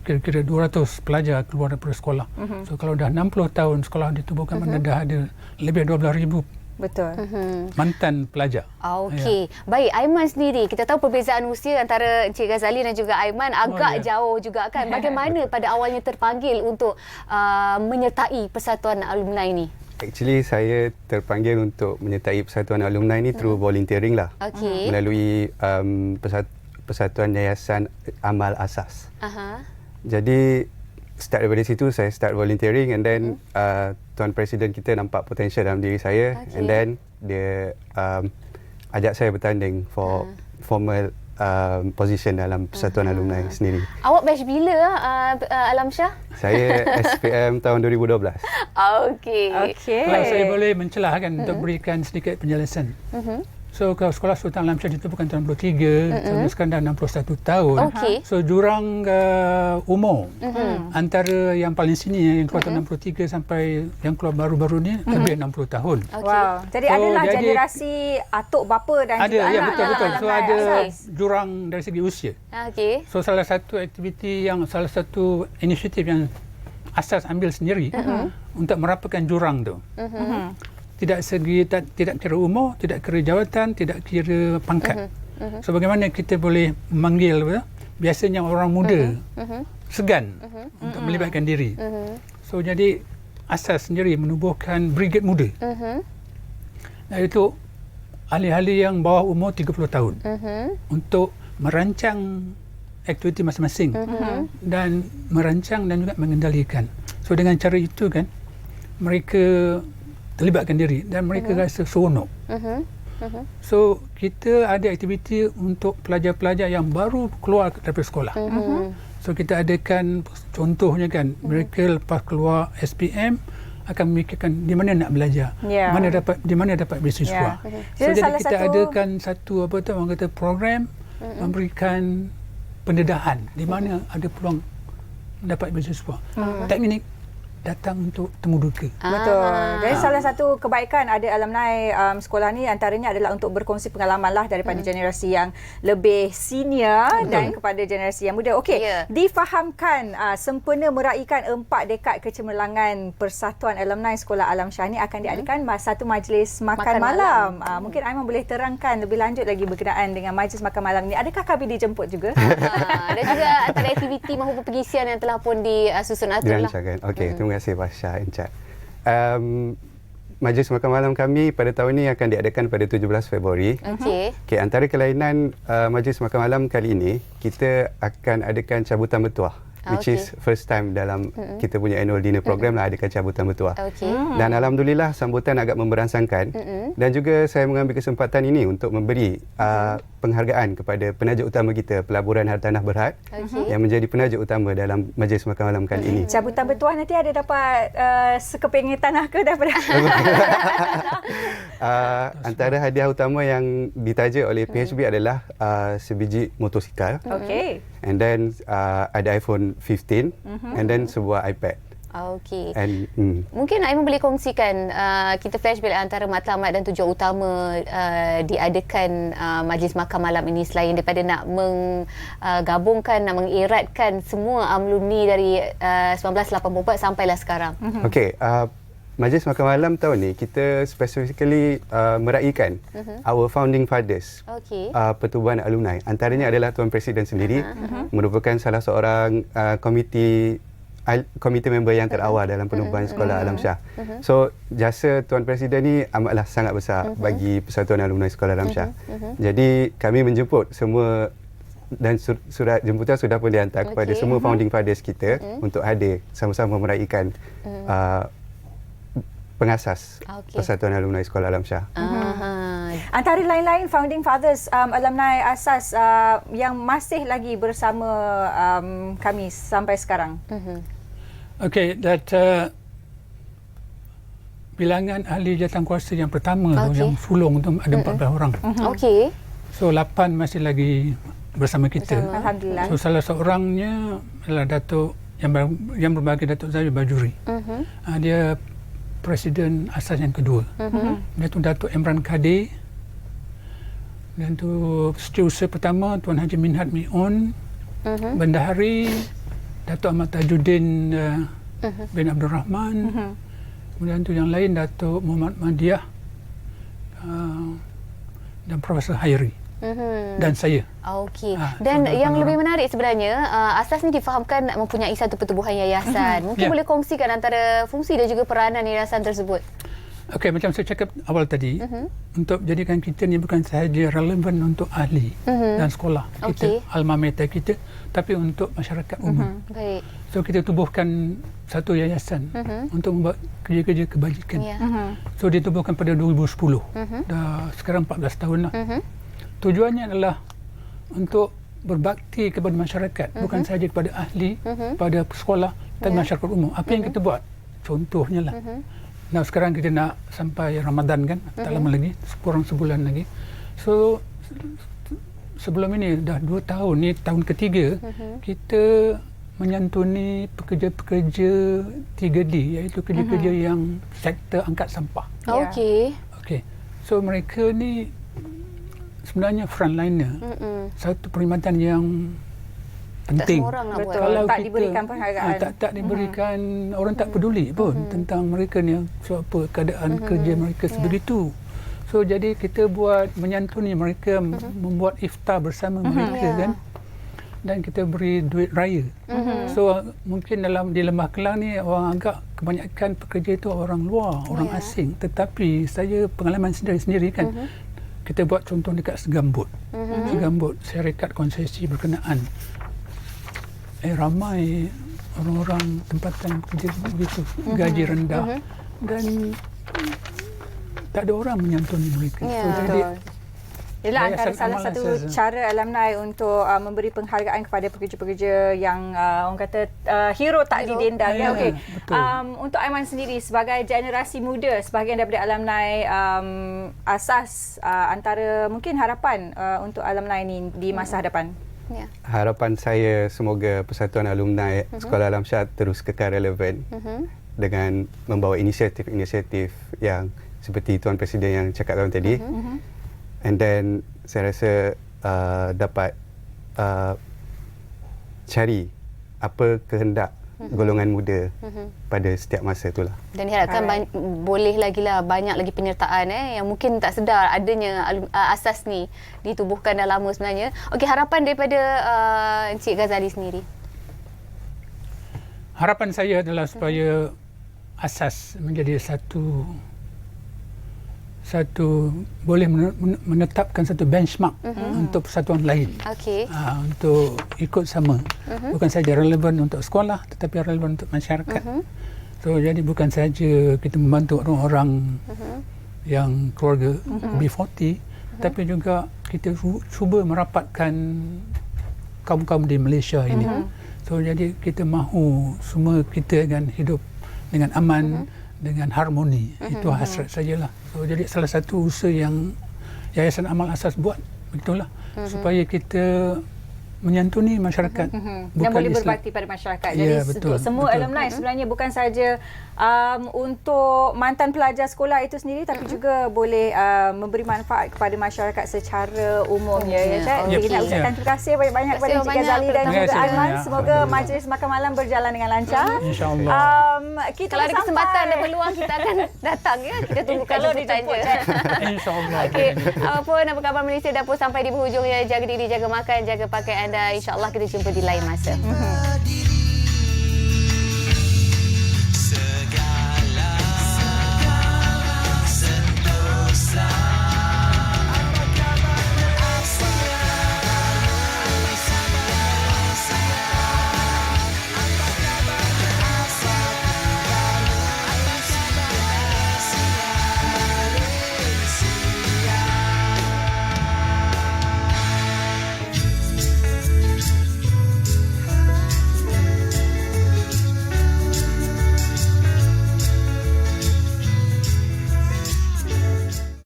kira-kira 200 pelajar keluar daripada sekolah. So kalau dah 60 tahun sekolah ditubuhkan, mana dah ada lebih 12,000 betul mantan pelajar. Okey. Baik, Aiman sendiri, kita tahu perbezaan usia antara Encik Ghazali dan juga Aiman agak jauh juga kan. Bagaimana pada awalnya terpanggil untuk menyertai Persatuan Alumni ni? Actually saya terpanggil untuk menyertai Persatuan Alumni ni through volunteering lah. Melalui Persatuan Yayasan Amal Asas. Jadi start daripada situ saya start volunteering and then Tuan Presiden kita nampak potensial dalam diri saya and then dia ajak saya bertanding for formal position dalam Persatuan Alumni sendiri. Awak batch bila Alamsyah? Saya SPM tahun 2012. Okey. Kalau saya boleh mencelahkan untuk berikan sedikit penjelasan. So kalau Sekolah Sultan Alamsyah ditubuhkan tahun 93, sekarang dah 61 tahun. So jurang umur antara yang paling sini yang keluar tahun 63 sampai yang keluar baru-baru ni lebih 60 tahun. Wow. Jadi adalah generasi atuk bapa dan ada, juga anak. ya, betul. So ada Asas. jurang dari segi usia. So salah satu inisiatif yang asas ambil sendiri untuk merapakan jurang tu. Tidak kira umur, tidak kira jawatan, tidak kira pangkat. So bagaimana kita boleh memanggil biasanya orang muda segan untuk melibatkan diri. So jadi asas sendiri menubuhkan brigade muda. Iaitu ahli-ahli yang bawah umur 30 tahun untuk merancang aktiviti masing-masing dan merancang dan juga mengendalikan. So dengan cara itu kan mereka terlibatkan diri dan mereka rasa seronok. So kita ada aktiviti untuk pelajar-pelajar yang baru keluar daripada sekolah. So kita adakan contohnya kan, mereka lepas keluar SPM akan memikirkan di mana nak belajar, di mana dapat beasiswa. So jadi kita adakan satu orang kata program memberikan pendedahan di mana ada peluang dapat beasiswa. Teknik datang untuk temu duka. Betul. Jadi salah satu kebaikan ada alumni sekolah ni antaranya adalah untuk berkongsi pengalaman lah daripada generasi yang lebih senior dan kepada generasi yang muda. Okey, difahamkan sempena meraihkan 4 dekad kecemerlangan Persatuan Alumni Sekolah Alamsyah ni akan diadakan satu majlis makan malam. Mungkin Aiman boleh terangkan lebih lanjut lagi berkenaan dengan majlis makan malam ni. Adakah kami dijemput juga? Dan juga antara aktiviti maupun pergisian yang telah pun disusun atur lah. Okey, terima kasih Pasha Encik. Majlis makan malam kami pada tahun ini akan diadakan pada 17 Februari. Okey, antara kelainan majlis makan malam kali ini, kita akan adakan cabutan bertuah. Which is first time dalam kita punya annual dinner program lah adakan cabutan bertuah. Dan alhamdulillah sambutan agak memberansangkan. Dan juga saya mengambil kesempatan ini untuk memberi penghargaan kepada penaja utama kita, Pelaburan Hartanah Berhad, yang menjadi penaja utama dalam majlis makan malam kali ini. Cabutan bertuah nanti ada dapat sekeping tanah ke daripada? Antara hadiah utama yang ditaja oleh PHB adalah sebiji motosikal. And then ada iPhone 15 and then sebuah iPad. Okey. Mungkin Aiman boleh kongsikan kita flashback antara matlamat dan tujuan utama diadakan majlis makan malam ini selain daripada nak menggabungkan, nak mengeratkan semua alumni dari 1984 sampailah sekarang. Okey, majlis makan malam tahun ni kita specifically meraihkan our founding fathers, pertubuhan alumni. Antaranya adalah Tuan Presiden sendiri, merupakan salah seorang komite member yang terawal dalam penubuhan Sekolah Alamsyah. So jasa Tuan Presiden ni amatlah sangat besar bagi Persatuan Alumni Sekolah Alamsyah. Jadi kami menjemput semua dan surat jemputan sudah pun dihantar kepada semua founding fathers kita untuk hadir sama-sama meraihkan pengasas Persatuan Alumni Sekolah Alamsyah. Antara lain-lain founding fathers alumni asas yang masih lagi bersama kami sampai sekarang. Okey, bilangan ahli jawatankuasa yang pertama tu, yang sulung tu ada 14 orang. Okey. So 8 masih lagi bersama kita. Alhamdulillah. So salah seorangnya adalah Datuk yang berbahagia, Datuk Zahir Bajuri. Dia Presiden asas yang kedua. Dia tu Datuk Imran Kadir. Dan tu setiausaha pertama Tuan Haji Minhad Mi'un. Bendahari Datuk Ahmad Tajuddin bin Abdul Rahman. Kemudian tu yang lain Datuk Muhammad Madiah dan Profesor Hairi. Dan saya. Okey. Dan yang lebih menarik sebenarnya, asas ni difahamkan mempunyai satu pertubuhan yayasan. Mungkin boleh kongsikan antara fungsi dan juga peranan yayasan tersebut. Okey, macam saya cakap awal tadi, untuk jadikan kita ni bukan sahaja relevan untuk ahli dan sekolah kita, alma mater kita, tapi untuk masyarakat umum. Baik. So kita tubuhkan satu yayasan untuk membuat kerja-kerja kebajikan. So ditubuhkan pada 2010. Dah sekarang 14 tahun lah. Tujuannya adalah untuk berbakti kepada masyarakat, bukan saja kepada ahli, pada sekolah, tapi masyarakat umum. Apa yang kita buat? Contohnya lah. Nah, sekarang kita nak sampai Ramadan kan, tak lama lagi, kurang sebulan lagi. So sebelum ini dah 2 tahun ni, tahun ketiga, kita menyantuni pekerja-pekerja 3D, iaitu kerja-kerja yang sektor angkat sampah. Okey. So mereka ni sebenarnya frontliner. Satu perkhidmatan yang penting. Tak semua orang nak buat. Kalau tak kita diberikan penghargaan. Tak diberikan, orang tak peduli pun tentang mereka ni, so apa keadaan kerja mereka sebegitu. So jadi kita buat menyantuni mereka, membuat iftar bersama mereka kan. Dan kita beri duit raya. So mungkin di Lembah Kelang ni orang agak kebanyakan pekerja itu orang luar, orang asing. Tetapi saya pengalaman sendiri kan, kita buat contoh dekat Segambut. Segambut, syarikat konsesi berkenaan. Ramai orang-orang tempatan bekerja begitu, gaji rendah dan tak ada orang menyantuni mereka. So jadi ialah antara salah satu cara alumni untuk memberi penghargaan kepada pekerja-pekerja yang orang kata hero tak didenda. Okey. Untuk Aiman sendiri sebagai generasi muda, sebahagian daripada alumni asas, antara mungkin harapan untuk alumni ni di masa hadapan. Harapan saya semoga Persatuan Alumni Sekolah Alam Syah terus kekal relevan dengan membawa inisiatif-inisiatif yang seperti Tuan Presiden yang cakap tadi. And then saya rasa dapat cari apa kehendak golongan muda pada setiap masa itulah. Dan diharapkan boleh lagi lah banyak lagi penyertaan yang mungkin tak sedar adanya asas ni ditubuhkan dah lama sebenarnya. Okey, harapan daripada Encik Ghazali sendiri. Harapan saya adalah supaya asas menjadi satu boleh menetapkan satu benchmark untuk persatuan lain. Untuk ikut sama. Bukan saja relevan untuk sekolah tetapi relevan untuk masyarakat. So jadi bukan saja kita membantu orang-orang yang keluarga B40 tapi juga kita cuba merapatkan kaum-kaum di Malaysia ini. So jadi kita mahu semua kita kan hidup dengan aman, dengan harmoni. Itu hasrat sajalah. So jadi salah satu usaha yang Yayasan Amal Asas buat begitulah, supaya kita menyantuni masyarakat dan boleh berbakti pada masyarakat. Jadi untuk semua alumni sebenarnya bukan saja untuk mantan pelajar sekolah itu sendiri tapi juga boleh memberi manfaat kepada masyarakat secara umumnya. Kita nak ucapkan terima kasih banyak-banyak kepada Encik Ghazali dan juga Aiman. Semoga majlis makan malam berjalan dengan lancar. InsyaAllah. Kalau ada kesempatan dan peluang kita akan datang ya. Kita tunggu kalau dijemput je. InsyaAllah. Okey. Apapun apa khabar Malaysia dah pun sampai di penghujung ya. Jaga diri, jaga makan, jaga pakaian anda. InsyaAllah kita jumpa di lain masa.